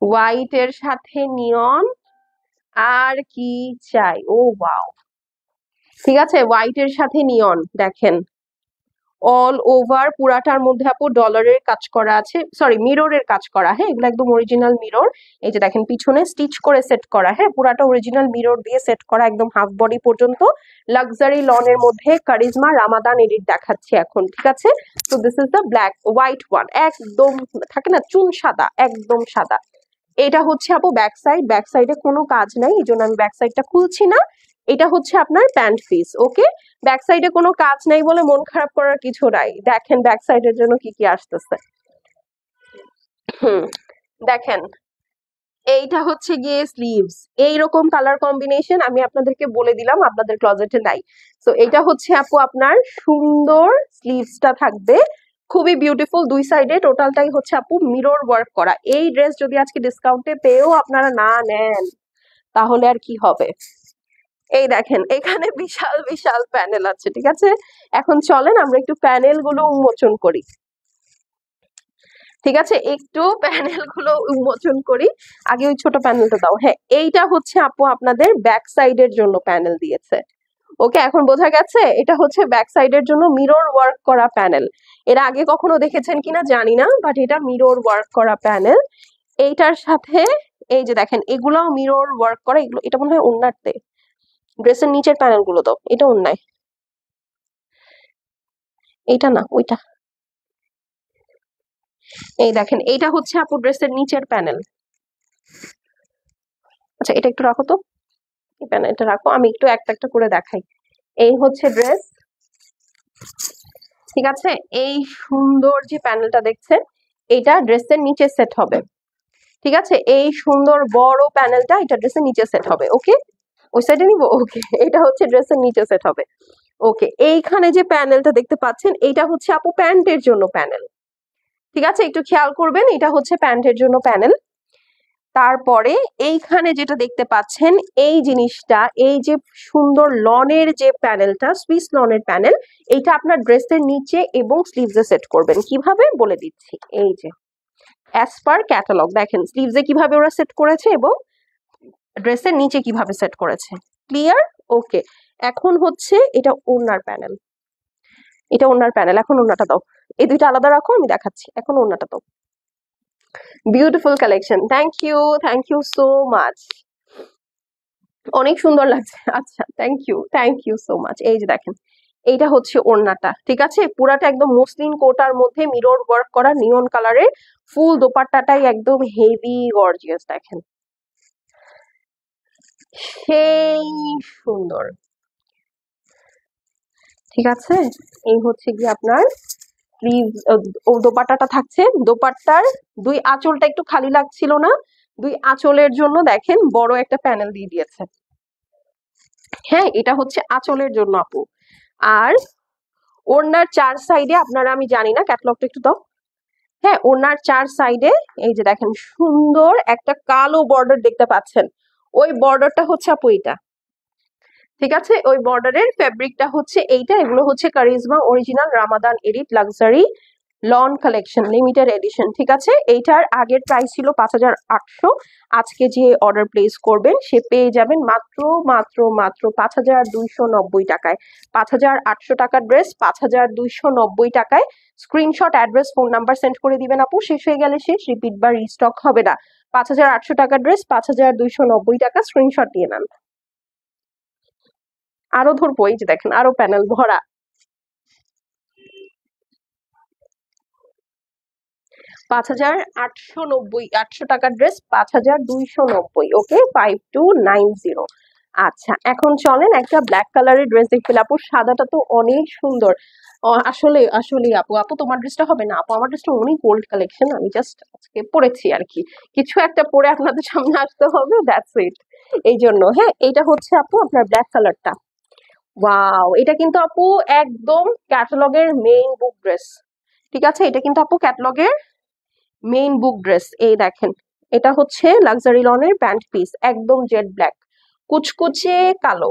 হোয়াইটের সাথে নিয়ন, আর কি চাই? ও ওয়াও, ঠিক আছে হোয়াইটের সাথে নিয়ন দেখেন, অল ওভার পুরাটার মধ্যে আপু ডলারের কাজ করা আছে, সরি মিররের কাজ করা, হ্যাঁ এগুলো একদম অরিজিনাল মিরর। এই যে দেখেন পিছনে স্টিচ করে সেট করা, হ্যাঁ পুরাটা অরিজিনাল মিরর দিয়ে সেট করা একদম হাফ বডি পর্যন্ত। লাক্সারি লনের মধ্যে কারিজমা রামাদান এডিট দেখাচ্ছি এখন, ঠিক আছে। তো this is the black white one, একদম থাকে না চুন সাদা, একদম সাদা। এটা হচ্ছে আপু ব্যাক সাইড, ব্যাক সাইডে কোনো কাজ নাই, এই জন্য আমি ব্যাক সাইডটা খুলছি না। এটা হচ্ছে আপনার প্যান্ট পিস, ওকে। ব্যাক সাইডে কোনো কাজ নাই বলে মন খারাপ করার কিছু নাই। দেখেন ব্যাক সাইডের জন্য কি কি আসতেছে। দেখেন এইটা হচ্ছে গিয়ে স্লিভস, এইরকম কালার কম্বিনেশন আমি আপনাদেরকে বলে দিলাম আপনাদের ক্লজেটে নাই। তো এটা হচ্ছে আপু আপনার সুন্দর স্লিভসটা থাকবে, খুবই বিউটিফুল, দুই সাইডে টোটালটাই হচ্ছে আপু মিরর ওয়ার্ক করা। এই ড্রেস যদি আজকে ডিসকাউন্টে পেয়েও আপনারা না নেন তাহলে আর কি হবে। এই দেখেন এখানে বিশাল বিশাল প্যানেল আছে, ঠিক আছে। এখন চলেন আমরা একটু প্যানেল গুলো উন্মোচন করি, ঠিক আছে, একটু প্যানেল গুলো উন্মোচন করি। আগে ওই ছোট প্যানেলটা দাও, হ্যাঁ এইটা হচ্ছে আপু আপনাদের ব্যাক সাইডের জন্য প্যানেল দিয়েছে, ওকে। এখন বোঝা গেছে এটা হচ্ছে ব্যাক সাইডের জন্য মিরর ওয়ার্ক করা প্যানেল। এর আগে কখনো দেখেছেন কিনা জানি না, বাট এটা মিরর ওয়ার্ক করা প্যানেল। এইটার সাথে এই যে দেখেন এগুলাও মিরর ওয়ার্ক করা, এগুলো এটা মনে হয় ওন্নাতে, ড্রেসের নিচের প্যানেল গুলো দাও, এটা ওন্নায়, এইটা না ওইটা। এই দেখেন এইটা হচ্ছে আপু ড্রেসের নিচের প্যানেল। আচ্ছা এটা একটু রাখো তো, এই প্যানেলটা রাখো, আমি একটু একটা একটা করে দেখাই। এই হচ্ছে ড্রেস, ঠিক আছে। এই সুন্দর যে প্যানেলটা দেখছেন এটা ড্রেসের নিচে সেট হবে, ঠিক আছে। এই সুন্দর বড় প্যানেলটা এটা ড্রেসের নিচে সেট হবে, ওকে। ওই সাইডে নিবো, ওকে। এটা হচ্ছে ড্রেসের নিচে সেট হবে, ওকে। এইখানে যে প্যানেলটা দেখতে পাচ্ছেন এইটা হচ্ছে আপু প্যান্টের জন্য প্যানেল, ঠিক আছে, একটু খেয়াল করবেন, এটা হচ্ছে প্যান্টের জন্য প্যানেল। তারপরে এইখানে যেটা দেখতে পাচ্ছেন এই জিনিসটা, এই যে সুন্দর লনের যে প্যানেলটা, সুইস লনের প্যানেল, এইটা আপনার ড্রেসের নিচে এবং স্লিভসে সেট করবেন, কিভাবে বলে দিচ্ছি। এই যে অ্যাজ পার ক্যাটালগ দেখেন স্লিভসে কিভাবে ওরা সেট করেছে এবং ড্রেসের নিচে কিভাবে সেট করেছে, ক্লিয়ার, ওকে। এখন হচ্ছে এটা ওড়নার প্যানেল, এটা ওড়নার প্যানেল। এখন ওড়নাটা দাও, এই দুইটা আলাদা রাখো আমি দেখাচ্ছি, এখন ওড়নাটা দাও। Beautiful collection, thank you so much, অনেক সুন্দর লাগছে। আচ্ছা থ্যাংক ইউ সো মাচ। এই যে দেখেন এইটা হচ্ছে ওড়নাটা, ঠিক আছে, পুরাটা একদম মসলিন কোটার মধ্যে মিরর ওয়ার্ক করা নিয়ন কালারের, ফুল দোপাট্টাটাই একদম হেভি গর্জিয়াস, দেখেন সেই সুন্দর, ঠিক আছে। এই হচ্ছে কি আপনার স্লিভ, দোপাট্টাটা থাকছে, দোপাট্টার দুই আঁচলটা একটু খালি লাগছিল না, দুই আঁচলের জন্য দেখেন বড় একটা প্যানেল দিয়ে দিয়েছে, হ্যাঁ এটা হচ্ছে আঁচলের জন্য আপু। আর ওড়নার চার সাইডে আপনারা, আমি জানি না ক্যাটালগটা একটু দাও, হ্যাঁ ওড়নার চার সাইডে এই যে দেখেন সুন্দর একটা কালো বর্ডার দেখতে পাচ্ছেন, ওই বর্ডারটা হচ্ছে আপু এটা, ঠিক আছে। ওই বর্ডারের ফেব্রিকটা হচ্ছে এইটা, এগুলো হচ্ছে charisma original Ramadan edit luxury loan collection limited edition, ঠিক আছে। এইটার আগের প্রাইস ছিল 5,800, আজকে যে অর্ডার প্লেস করবেন সে পেয়ে যাবেন মাত্র মাত্র মাত্র 5,290 টাকায়। 5,800 টাকার ড্রেস 5,290 টাকায়। Screenshot, address, phone number send করে দিবেন আপু, শেষ হয়ে গেলে শেষ, রিপিট বা রিস্টক হবে না। 5,800 টাকার ড্রেস 5,290 টাকা, স্ক্রিনশট দিয়ে নেন। আরো ধরবো, এই যে দেখেন আরো প্যানেল ভরা। 5,890, 800 টাকার ড্রেস 5,290, ওকে, 5290। আচ্ছা এখন চলেন একটা ব্ল্যাক কালারের ড্রেস দেখতে, আপু সাদাটা তো অনেক সুন্দর। আসলে আসলে আপু আপু তোমার ড্রেসটা হবে না আপু, আমার ড্রেসটা অনেক গোল্ড কালেকশন, আমি জাস্ট আজকে পরেছি আর কি, কিছু একটা পরে আপনাদের সামনে আসতে হবে, দ্যাটস ইট। এই জন্য হ্যাঁ, এইটা হচ্ছে আপু আপনার ব্ল্যাক কালারটা, ওয়াও, এটা কিন্তু আপু একদম ক্যাটালগের মেইন বুক ড্রেস, ঠিক আছে। এটা কিন্তু আপু ক্যাটালগের মেইন বুক ড্রেস। এই দেখেন এটা হচ্ছে লাক্সারি লনের প্যান্ট পিস, একদম জেড ব্ল্যাক, কুচকুচে কালো,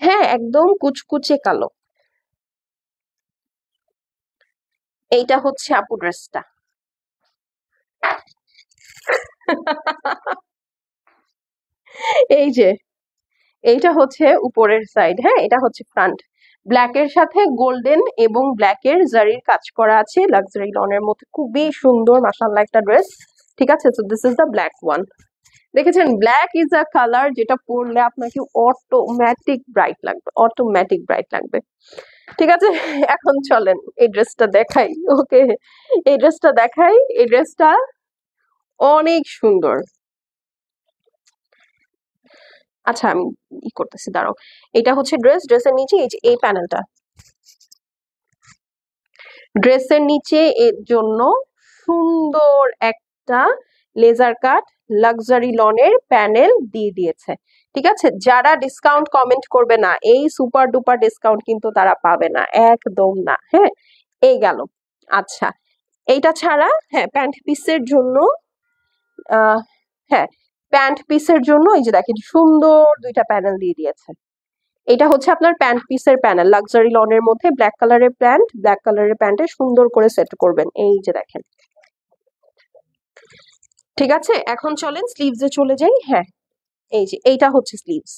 হ্যাঁ একদম কুচকুচে কালো। এইটা হচ্ছে আপু ড্রেসটা। এই যে এইটা হচ্ছে উপরের সাইড, হ্যাঁ এটা হচ্ছে ফ্রন্ট, ব্ল্যাকের সাথে গোল্ডেন এবং ব্ল্যাকের জারির কাজ করা আছে লাক্সারি লনের মধ্যে, খুবই সুন্দর মাশাআল্লাহ একটা ড্রেস। ঠিক আছে, so this is the black one. দেখেছেন, ব্ল্যাক ইজ আ কালার যেটা পরলে আপনাকে অটোমেটিক ব্রাইট লাগবে, অটোমেটিক ব্রাইট লাগবে। ঠিক আছে, এখন চলেন এই ড্রেসটা দেখাই। ওকে, এই ড্রেসটা দেখাই। এই ড্রেসটা অনেক সুন্দর। আচ্ছা আমি করতেছি, দাঁড়াও। এটা হচ্ছে ড্রেস, ড্রেসের নিচে এই যে এই প্যানেলটা, ড্রেসের নিচে এর জন্য সুন্দর একটা লেজার কাট লাক্সারি লনের প্যানেল দিয়ে দিয়েছে। ঠিক আছে, যারা ডিসকাউন্ট কমেন্ট করবে না, এই সুপার ডুপার ডিসকাউন্ট কিন্তু তারা পাবে না, একদম না। হ্যাঁ, এই গেল। আচ্ছা, এইটা ছাড়া হ্যাঁ প্যান্ট পিসের জন্য হ্যাঁ প্যান্ট পিসের জন্য এই যে দেখেন সুন্দর দুইটা প্যানেল দিয়ে দিয়েছে। এটা হচ্ছে আপনার প্যান্ট পিসের প্যানেল, লাক্সারি লনের মধ্যে ব্ল্যাক কালারের প্যান্ট, ব্ল্যাক কালারের প্যান্টে সুন্দর করে সেট করবেন, এই যে দেখেন। ঠিক আছে, এখন চলেন স্লিভসে চলে যাই। হ্যাঁ, এই যে এইটা হচ্ছে স্লিভস।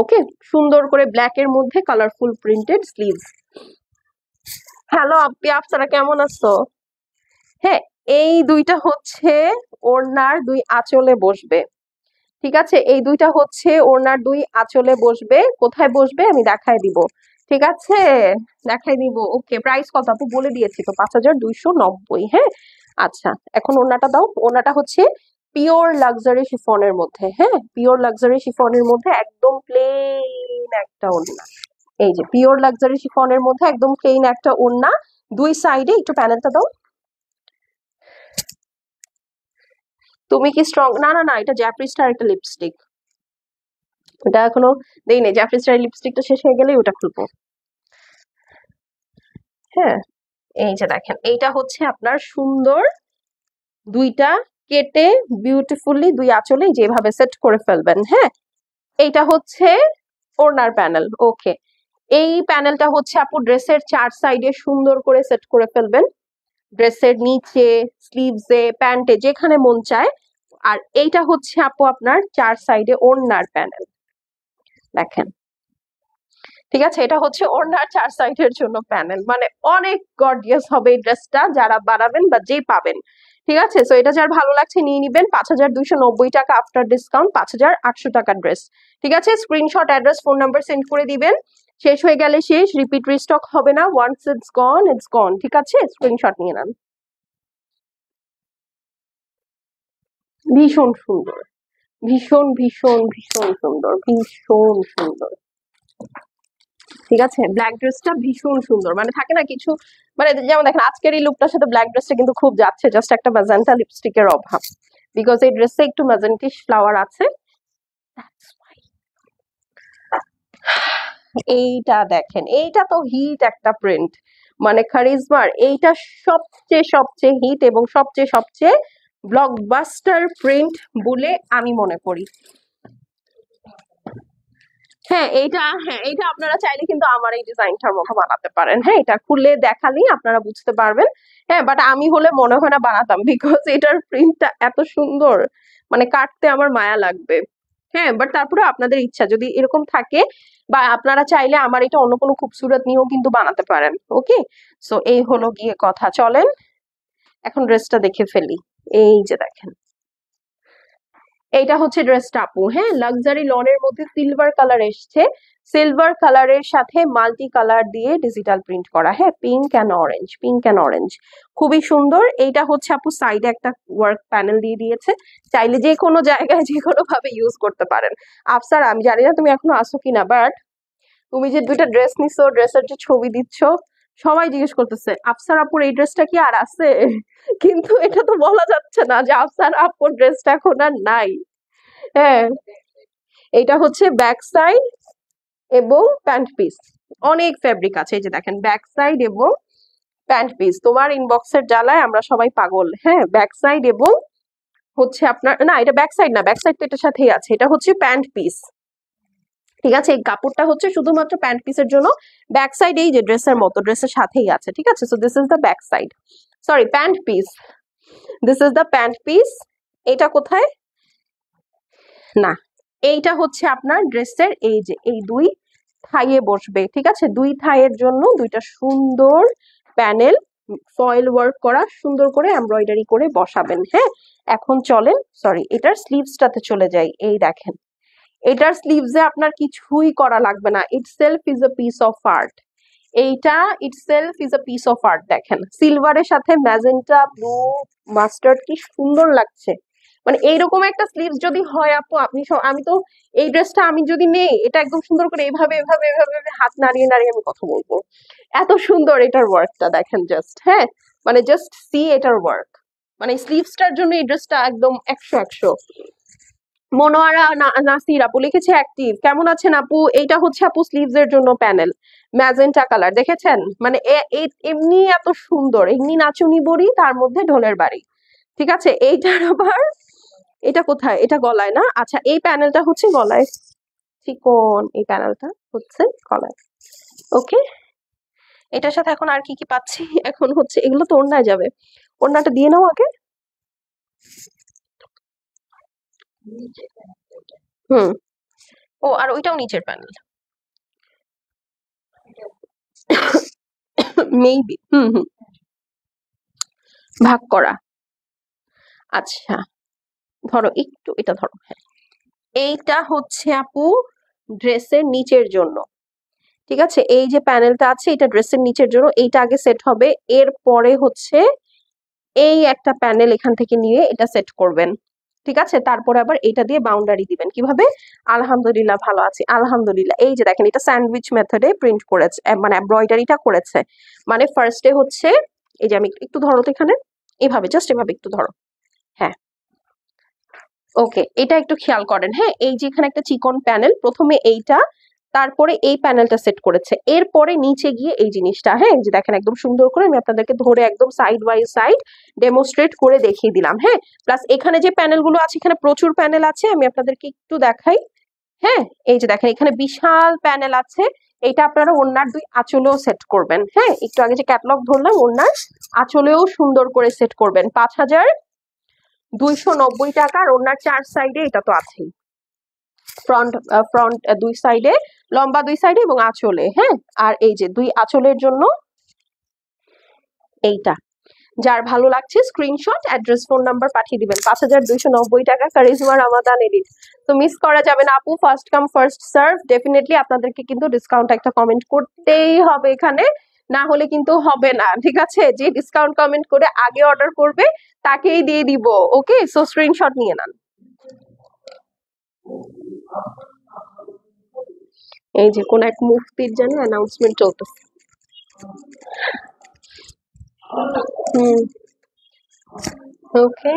ওকে, সুন্দর করে ব্ল্যাক এর মধ্যে কালারফুল প্রিন্টেড স্লিভস। হ্যালো আপনি, আপনারা কেমন আছো? হ্যাঁ, এই দুইটা হচ্ছে ওড়নার দুই আঁচলে বসবে। ঠিক আছে, এই দুইটা হচ্ছে ওড়নার দুই আঁচলে বসবে। কোথায় বসবে আমি দেখাই দিব। ঠিক আছে, দেখাই দিব। ওকে, প্রাইস কত আপু বলে দিয়েছি তো, 5290। হ্যাঁ, আচ্ছা এখন ওড়নাটা দাও। ওড়নাটা হচ্ছে পিওর লাক্সারি শিফনের মধ্যে। হ্যাঁ, পিওর লাক্সারি শিফনের মধ্যে একদম প্লেন একটা ওড়না। এই যে পিওর লাক্সারি শিফনের মধ্যে একদম প্লেন একটা ওড়না, দুই সাইডে একটু প্যানেলটা দাও। তুমি কি স্ট্রং? না না না, এটা জ্যাফরি স্টার একটা লিপস্টিক, ওটা এখনো দেই নাই। জ্যাফরি স্টার লিপস্টিকটা শেষ হয়ে গেলেই ওটা খুলবো। হ্যাঁ, এই যে দেখেন, এইটা হচ্ছে আপনার সুন্দর দুইটা কেটে বিউটিফুলি দুই আঁচলে যেভাবে সেট করে ফেলবেন। হ্যাঁ, এইটা হচ্ছে ওড়নার প্যানেল। ওকে, এই প্যানেলটা হচ্ছে আপু ড্রেসের চার সাইডে সুন্দর করে সেট করে ফেলবেন, ড্রেসের নিচে, স্লিভসে, প্যান্টে, যেখানে মন চায়। আর এইটা হচ্ছে আপু আপনার চার সাইডে ওড়নার প্যানেল, দেখেন। ঠিক আছে, এটা হচ্ছে ওড়নার চার সাইডের জন্য প্যানেল, মানে অনেক গর্জিয়াস হবে এই ড্রেসটা, যারা বানাবেন বা যে পাবেন। ঠিক আছে, সো এটা যার ভালো লাগছে নিয়ে নিবেন। 5290 টাকা আফটার ডিসকাউন্ট, 5800 টাকার ড্রেস। ঠিক আছে, screenshot, address, phone number send করে দিবেন। শেষ হয়ে গেলে শেষ, রিপিট রিস্টক হবে না। ওয়ান্স ইটস গন ইটস গন। ঠিক আছে, স্ক্রিনশট নিয়ে নেন। ভীষণ সুন্দর, ভীষণ ভীষণ ভীষণ সুন্দর, ভীষণ সুন্দর। ঠিক আছে, ব্ল্যাক ড্রেসটা ভীষণ সুন্দর, মানে থাকে না কিছু, মানে যেমন দেখেন আজকের এই লুকটার সাথে ব্ল্যাক ড্রেসটা কিন্তু খুব যাচ্ছে, জাস্ট একটা ম্যাজেন্টা লিপস্টিকের অভাব, বিকজ এই ড্রেসে একটু ম্যাজেন্টিশ ফ্লাওয়ার আছে। এইটা দেখেন, এইটা তো হিট একটা প্রিন্ট, মানে কারিজমার এইটা সবচেয়ে সবচেয়ে হিট এবং সবচেয়ে সবচেয়ে ব্লকবাস্টার প্রিন্ট বলে আমি মনে করি। হ্যাঁ, এইটা আপনারা চাইলে কিন্তু আমার এই ডিজাইনটার মতো বানাতে পারেন। হ্যাঁ, এটা খুলে দেখালেই আপনারা বুঝতে পারবেন। হ্যাঁ, বাট আমি হলে মনে হয় না বানাতাম, বিকজ এটার প্রিন্টটা এত সুন্দর, মানে কাটতে আমার মায়া লাগবে। হ্যাঁ, বাট তারপরে আপনাদের ইচ্ছা, যদি এরকম থাকে বা আপনারা চাইলে আমার এটা অন্য কোনো খুবসুরত নিয়েও কিন্তু বানাতে পারেন। ওকে, সো এই হলো গিয়ে কথা। চলেন এখন ড্রেসটা দেখে ফেলি। এই যে দেখেন, এইটা হচ্ছে ড্রেসটা আপু। হ্যাঁ, লাক্সারি লনের মধ্যে সিলভার কালার এসছে, সিলভার কালারের সাথে মাল্টি কালার দিয়ে ডিজিটাল প্রিন্ট করা। হ্যাঁ, pink and orange, pink and orange, খুবই সুন্দর। এইটা হচ্ছে আপু সাইডে একটা ওয়ার্ক প্যানেল দিয়ে দিয়েছে, চাইলে যে কোনো জায়গায় যে কোনো ভাবে ইউজ করতে পারেন। আফসার, আমি জানি না তুমি এখনো আসো কিনা, বাট তুমি যে দুইটা ড্রেস নিছো, ড্রেসের যে ছবি দিচ্ছ, সবাই জিজ্ঞেস করতেছে আফসার আপুর এই ড্রেসটা কি আর আছে, কিন্তু এটা তো বলা যাচ্ছে না যে আফসার আপুর ড্রেসটা এখন আর নাই। হ্যাঁ, এটা হচ্ছে ব্যাক সাইড এবং প্যান্ট পিস, অনেক ফেব্রিক আছে। এই যে দেখেন, ব্যাক সাইড এবং প্যান্ট পিস, তোমার ইনবক্সের জ্বালায় আমরা সবাই পাগল। হ্যাঁ, ব্যাক সাইড এবং হচ্ছে আপনার, না এটা ব্যাক সাইড না, ব্যাক সাইড তো এটার সাথেই আছে, এটা হচ্ছে প্যান্ট পিস। ঠিক আছে, এই কাপড়টা হচ্ছে শুধুমাত্র প্যান্ট পিসের জন্য, ব্যাক সাইড এই যে ড্রেসের মতো, ড্রেসের সাথেই আছে। ঠিক আছে, so this is the back side, sorry pant piece, this is the pant piece. এটা কোথায়, না এইটা হচ্ছে আপনার ড্রেসের এই যে এই দুই থাইয়ে বসবে, ঠিক আছে? দুই থাইয়ের জন্য দুইটা সুন্দর প্যানেল ফয়েল ওয়ার্ক করা সুন্দর করে এমব্রয়ডারি করে বসাবেন। হ্যাঁ, এখন চলেন, সরি, এটার স্লিভসটাতে চলে যাই। এই দেখেন, এটার স্লিভসে আপনার কিছুই করা লাগবে না, itself is a piece of art. এইটা itself is a piece of art. দেখেন সিলভারের সাথে ম্যাজেন্টা, ব্লু, মাস্টার্ড, কি সুন্দর লাগছে। মানে এইরকম একটা স্লিভস যদি হয় আপু, আপনি আমি তো এই ড্রেসটা আমি যদি নেই, এটা একদম সুন্দর করে এভাবে এভাবে এভাবে এভাবে হাত নাড়িয়ে নাড়িয়ে আমি কথা বলবো। এত সুন্দর এটার ওয়ার্কটা দেখেন জাস্ট। হ্যাঁ, মানে জাস্ট সি এটার ওয়ার্ক। মানে স্লিভসটার জন্য এই ড্রেসটা একদম 100 মনোয়ারা নাসির আপু লিখেছে অ্যাক্টিভ, কেমন আছেন আপু? এইটা হচ্ছে আপু স্লিভস এর জন্য প্যানেল, ম্যাজেন্টা কালার, দেখেছেন? মানে এমনি এত সুন্দর, এমনি নাচুনি বড়ি, তার মধ্যে ঢোলের বাড়ি। ঠিক আছে, এইটার আবার এটা কোথায়? এটা গলায় না? আচ্ছা, এই প্যানেলটা হচ্ছে গলায়, চিকন এই প্যানেলটা হচ্ছে গলায়। ওকে, এটার সাথে এখন আর কি কি পাচ্ছি? এখন হচ্ছে এগুলো তো ওড়নায় যাবে, ওড়নাটা দিয়ে নাও আগে। হুম, ও আর ওইটাও নিচের প্যানেল মেবি। হুম হুম, ভাগ করা। আচ্ছা, ধরো একটু এটা ধরো। হ্যাঁ, এইটা হচ্ছে আপু ড্রেসের নিচের জন্য। ঠিক আছে, এই যে প্যানেলটা আছে এটা ড্রেসের নিচের জন্য, এইটা আগে সেট হবে, এরপরে হচ্ছে এই একটা প্যানেল এখান থেকে নিয়ে এটা সেট করবেন। ঠিক আছে, তারপরে আবার এটা দিয়ে বাউন্ডারি দিবেন। কিভাবে? আলহামদুলিল্লাহ ভালো আছি, আলহামদুলিল্লাহ। এই যে দেখেন, এটা স্যান্ডউইচ মেথডে প্রিন্ট করেছে, মানে এমব্রয়ডারিটা করেছে। মানে ফার্স্টে হচ্ছে, এই যে আমি একটু ধরো তো এখানে, এভাবে জাস্ট এভাবে একটু ধরো। হ্যাঁ, ওকে, এটা একটু খেয়াল করেন। হ্যাঁ, এই যে এখানে একটা চিকন প্যানেল, প্রথমে এইটা, তারপরে এই প্যানেলটা সেট করেছে, এরপরে নিচে গিয়ে এই জিনিসটা। হ্যাঁ, এই যে দেখেন একদম সুন্দর করে আমি আপনাদেরকে ধরে একদম সাইড বাই সাইড ডেমোস্ট্রেট করে দেখিয়ে দিলাম। হ্যাঁ, প্লাস এখানে যে প্যানেলগুলো আছে, এখানে প্রচুর প্যানেল আছে, আমি আপনাদেরকে একটু দেখাই। হ্যাঁ, এই যে দেখেন এখানে বিশাল প্যানেল আছে, এইটা আপনারা ওড়নার দুই আঁচলেও সেট করবেন। হ্যাঁ, একটু আগে যে ক্যাটালগ ধরলাম, ওড়নার আঁচলেও সুন্দর করে সেট করবেন। 5290 টাকা। আর ওড়নার 4 সাইডে এটা তো আছেই, ফ্রন্ট ফ্রন্ট দুই সাইডে, লম্বা দুই সাইডে এবং আঁচলে। হ্যাঁ, আর এই যে দুই আঁচলের জন্য এইটা। যার ভালো লাগছে স্ক্রিনশট, অ্যাড্রেস, ফোন নাম্বার পাঠিয়ে দিবেন। 5290 টাকা, কারিজমা রামাদান এডিট। তো মিস করা যাবে না আপু, first come first serve. Definitely আপনাদেরকে কিন্তু ডিসকাউন্ট একটা কমেন্ট করতেই হবে এখানে, না হলে কিন্তু হবে না। ঠিক আছে, যে ডিসকাউন্ট কমেন্ট করে আগে অর্ডার করবে তাকেই দিয়ে দিব। ওকে, সো স্ক্রিনশট নিয়ে নেন। এই যে কোন এক মুফতির যেন অ্যানাউন্সমেন্ট চলতেছে। হুম, ওকে,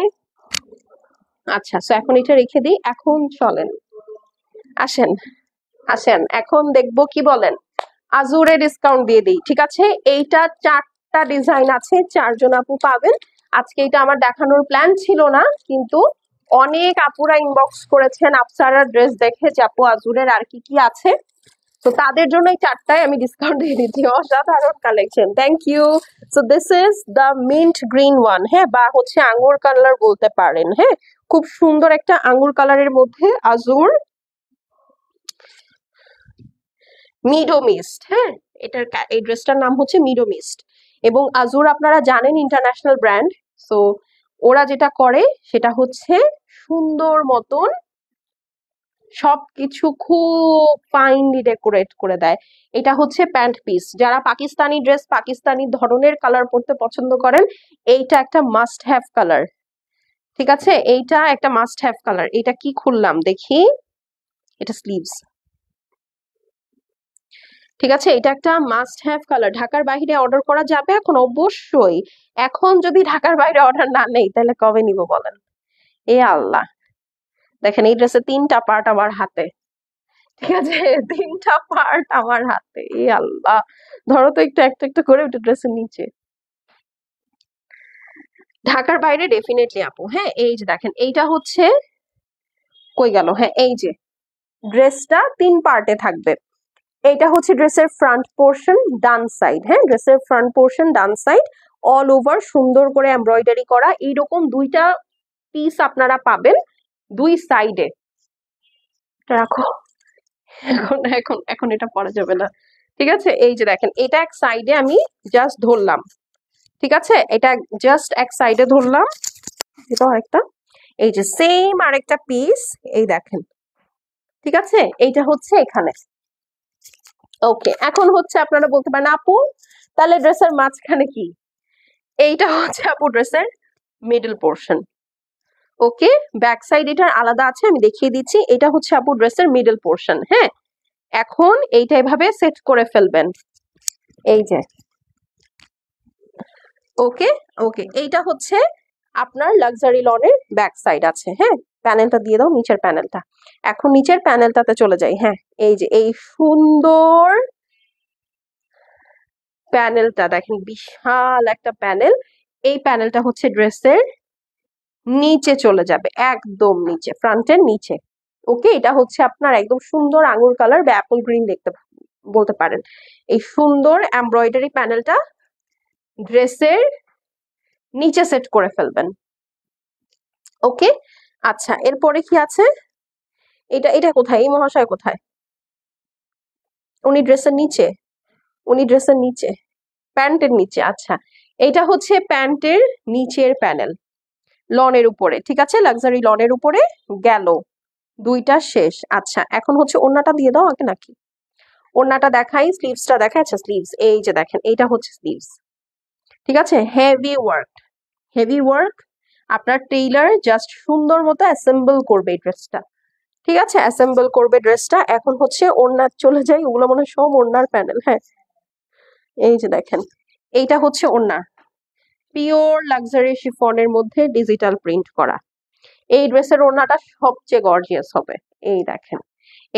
আচ্ছা, সো এখন এটা রেখে দিই। এখন চলেন, আসেন আসেন, এখন দেখবো কি বলেন, আজুরে ডিসকাউন্ট দিয়ে দিই। ঠিক আছে, এইটা 4টা ডিজাইন আছে, 4জন আপু পাবেন। আজকে এটা আমার দেখানোর প্ল্যান ছিল না, কিন্তু অনেক আপুরা ইনবক্স করেছেন আফসারার ড্রেস দেখে যে আপু আজুরের আর কি কি আছে, তো তাদের জন্য এই 4টায় আমি ডিসকাউন্ট দিয়ে দিচ্ছি। অসাধারণ collection, thank you. So this is the mint green one. হ্যাঁ, বা হচ্ছে আঙ্গুর কালার বলতে পারেন। হ্যাঁ, খুব সুন্দর একটা আঙ্গুর কালারের মধ্যে আজুর মিডো মিস্ট। হ্যাঁ, এই ড্রেসটার নাম হচ্ছে মিডো মিস্ট। এবং আজুর আপনারা জানেন ইন্টারন্যাশনাল ব্র্যান্ড। সো ওরা যেটা করে সেটা হচ্ছে সুন্দর মতন সবকিছু খুব ফাইনলি ডেকোরেট করে দেয়। এটা হচ্ছে প্যান্ট পিস, যারা পাকিস্তানি ড্রেস, পাকিস্তানি ধরনের কালার পরতে পছন্দ করেন, এইটা একটা মাস্ট হ্যাভ কালার। ঠিক আছে, এইটা একটা মাস্ট হ্যাভ কালার। এটা কি খুললাম দেখি, এটা স্লিভস। ঠিক আছে, এটা একটা মাস্ট হ্যাভ কালার। ঢাকার বাইরে অর্ডার করা যাবে এখন অবশ্যই। এখন যদি ঢাকার বাইরে অর্ডার না নেই তাহলে কবে নিব বলেন? এ আল্লাহ, দেখেন এই ড্রেসের 3টা পার্ট আমার হাতে। ঠিক আছে, 3টা পার্ট আমার হাতে। এ আল্লাহ, ধরো তো একটু একটা একটা করে ওটা ড্রেসের নিচে। ঢাকার বাইরে ডেফিনেটলি আপু। হ্যাঁ, এই যে দেখেন এইটা হচ্ছে, কই গেল? হ্যাঁ, এই যে ড্রেসটা 3 পার্টে থাকবে। এইটা হচ্ছে ড্রেসের ফ্রন্ট পোর্শন ডান সাইড। হ্যাঁ, ড্রেসের ফ্রন্ট পোর্শন ডান সাইড অল ওভার সুন্দর করে এমব্রয়ডারি করা, এইরকম 2টা পিস আপনারা পাবেন দুই সাইডে। রাখো, এখন এখন এখন এটা পরা যাবে না, ঠিক আছে। এই যে দেখেন এটা এক সাইডে আমি জাস্ট ধরলাম, ঠিক আছে, এটা জাস্ট এক সাইডে ধরলাম, এটা আরেকটা, এই যে সেম আরেকটা পিস, এই দেখেন, ঠিক আছে, এইটা হচ্ছে এখানে। ওকে, এখন হচ্ছে আপনারা বলতে পারেন আপু তাহলে ড্রেসের মাঝখানে কি? এইটা হচ্ছে আপু ড্রেসের মিডল পোর্শন। ওকে, ব্যাক সাইড এটার আলাদা আছে, আমি দেখিয়ে দিচ্ছি। এটা হচ্ছে আপু ড্রেসের মিডল পোর্শন। হ্যাঁ, এখন এইটা এভাবে সেট করে ফেলবেন, এই যে। ওকে ওকে, এইটা হচ্ছে আপনার লাক্সারি লনের ব্যাক সাইড আছে। হ্যাঁ, প্যানেলটা দিয়ে দাও, নিচের প্যানেলটা। এখন নিচের প্যানেলটাতে চলে যাই। হ্যাঁ, এই যে এই সুন্দর প্যানেলটা দেখেন, বিশাল একটা প্যানেল। এই প্যানেলটা হচ্ছে ড্রেসের নিচে চলে যাবে, একদম নিচে, ফ্রন্টের নিচে। ওকে, এটা হচ্ছে আপনার একদম সুন্দর আঙুর কালার বা অ্যাপল গ্রিন দেখতে বলতে পারেন। এই সুন্দর এমব্রয়ডারি প্যানেলটা ড্রেসের নিচে সেট করে ফেলবেন। ওকে, আচ্ছা, এরপরে কি আছে? এটা এটা কোথায়, এই মহাশয় কোথায়? উনি ড্রেসের নিচে, উনি ড্রেসের নিচে, প্যান্টের নিচে। আচ্ছা, এটা হচ্ছে প্যান্টের নিচের প্যানেল, লনের উপরে, ঠিক আছে, লাক্সারি লনের উপরে গেল, দুইটা শেষ। আচ্ছা, এখন হচ্ছে ওড়নাটা দিয়ে দাও আগে নাকি? ওড়নাটা দেখাই, স্লিভসটা দেখাই। আচ্ছা, স্লিভস, এই যে দেখেন, এইটা হচ্ছে স্লিভস, ঠিক আছে, হেভি ওয়ার্ক, হেভি ওয়ার্ক। আপনার টেইলার জাস্ট সুন্দর মতো অ্যাসেম্বল করবে এই ড্রেসটা, ঠিক আছে, অ্যাসেম্বল করবে ড্রেসটা। এখন হচ্ছে ওড়না চলে যাই, ওগুলো মনে হয় সব ওড়নার প্যানেল। হ্যাঁ, এই যে দেখেন, এইটা হচ্ছে ওড়না, পিওর লাক্সারি শিফনের মধ্যে ডিজিটাল প্রিন্ট করা। এই ড্রেসের ওড়নাটা সবচেয়ে গর্জিয়াস হবে। এই দেখেন,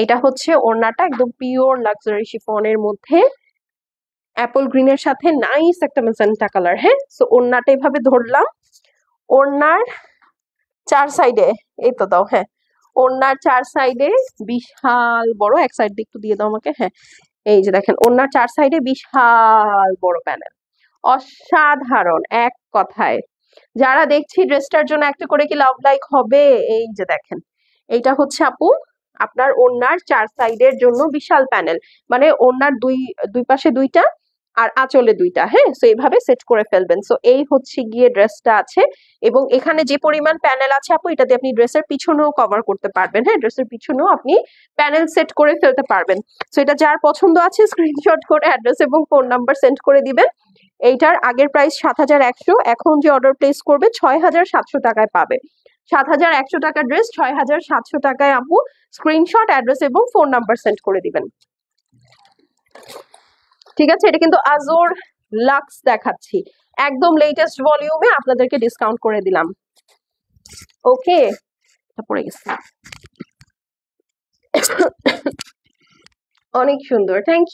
এটা হচ্ছে ওড়নাটা, একদম পিওর লাক্সারি শিফনের মধ্যে অ্যাপল গ্রিনের সাথে নাইস একটা মেজেন্টা কালার। হ্যাঁ, সো ওড়নাটা এইভাবে ধরলাম, ওড়নার চার সাইডে, এই তো দাও, হ্যাঁ, ওড়নার চার সাইডে বিশাল বড়, এক সাইড দিয়ে একটু দিয়ে দাও আমাকে। হ্যাঁ, এই যে দেখেন, ওড়নার চার সাইডে বিশাল বড় প্যানেল, অসাধারণ এক কথায়। যারা দেখছি ড্রেসটার জন্য একটা করে কি লাভ লাইক হবে? এই যে দেখেন, এইটা হচ্ছে আপু আপনার ওড়নার চার সাইডের জন্য বিশাল প্যানেল, মানে ওড়নার দুই দুই পাশে দুইটা আর আঁচলে দুইটা। হ্যাঁ, সো এইভাবে সেট করে ফেলবেন। সো এই হচ্ছে গিয়ে ড্রেসটা আছে, এবং এখানে যে পরিমাণ প্যানেল আছে আপু, এটাতে আপনি ড্রেসের পিছনেও কভার করতে পারবেন। হ্যাঁ, ড্রেসের পিছনেও আপনি প্যানেল সেট করে ফেলতে পারবেন। সো এটা যার পছন্দ আছে স্ক্রিনশট করে অ্যাড্রেস এবং ফোন নাম্বার সেন্ড করে দিবেন। এইটার আগের প্রাইস ৭,১০০, এখন যে অর্ডার প্লেস করবে ৬,৭০০ টাকায় পাবে। ৭,১০০ টাকার ড্রেস ৬,৭০০ টাকায় আপু স্ক্রিনশট, অ্যাড্রেস এবং ফোন নাম্বার সেন্ড করে দিবেন, ঠিক আছে। এটা কিন্তু আজোর লাক্স দেখাচ্ছি, একদম লেটেস্ট ভলিউমে আপনাদেরকে ডিসকাউন্ট করে দিলাম। ওকে, এটা পড়ে গেছে, অনেক সুন্দর, থ্যাংক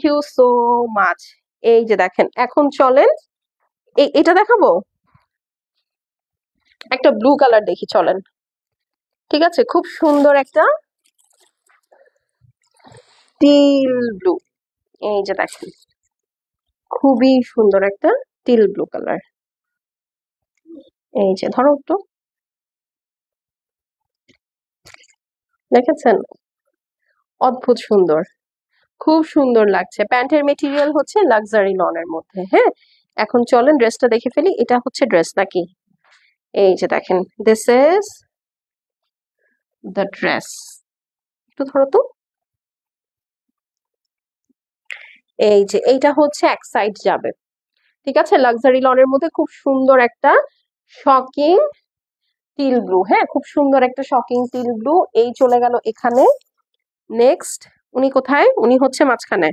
ইউ সো মাচ। এই যে দেখেন, এখন চলেন এটা দেখাবো, একটা ব্লু কালার দেখি, চলেন, ঠিক আছে, খুব সুন্দর একটা টিল ব্লু, এই যে দেখেন, খুবই সুন্দর একটা টিল ব্লু কালার। এই যে ধরো একটু, দেখেছেন, অদ্ভুত সুন্দর, খুব সুন্দর লাগছে। প্যান্টের মেটেরিয়াল হচ্ছে লাক্সারি লনের মধ্যে। হ্যাঁ, এখন চলেন ড্রেসটা দেখে ফেলি, এটা হচ্ছে ড্রেস নাকি? এই যে দেখেন, দিস ইজ দ্য ড্রেস, একটু ধরো তো। এই যে এইটা হচ্ছে এক সাইড যাবে, ঠিক আছে, লাক্সারি লনের মধ্যে খুব সুন্দর একটা শকিং টিল ব্লু। হ্যাঁ, খুব সুন্দর একটা শকিং টিল ব্লু, এই চলে গেল এখানে। নেক্সট, উনি কোথায়? উনি হচ্ছে মাঝখানে,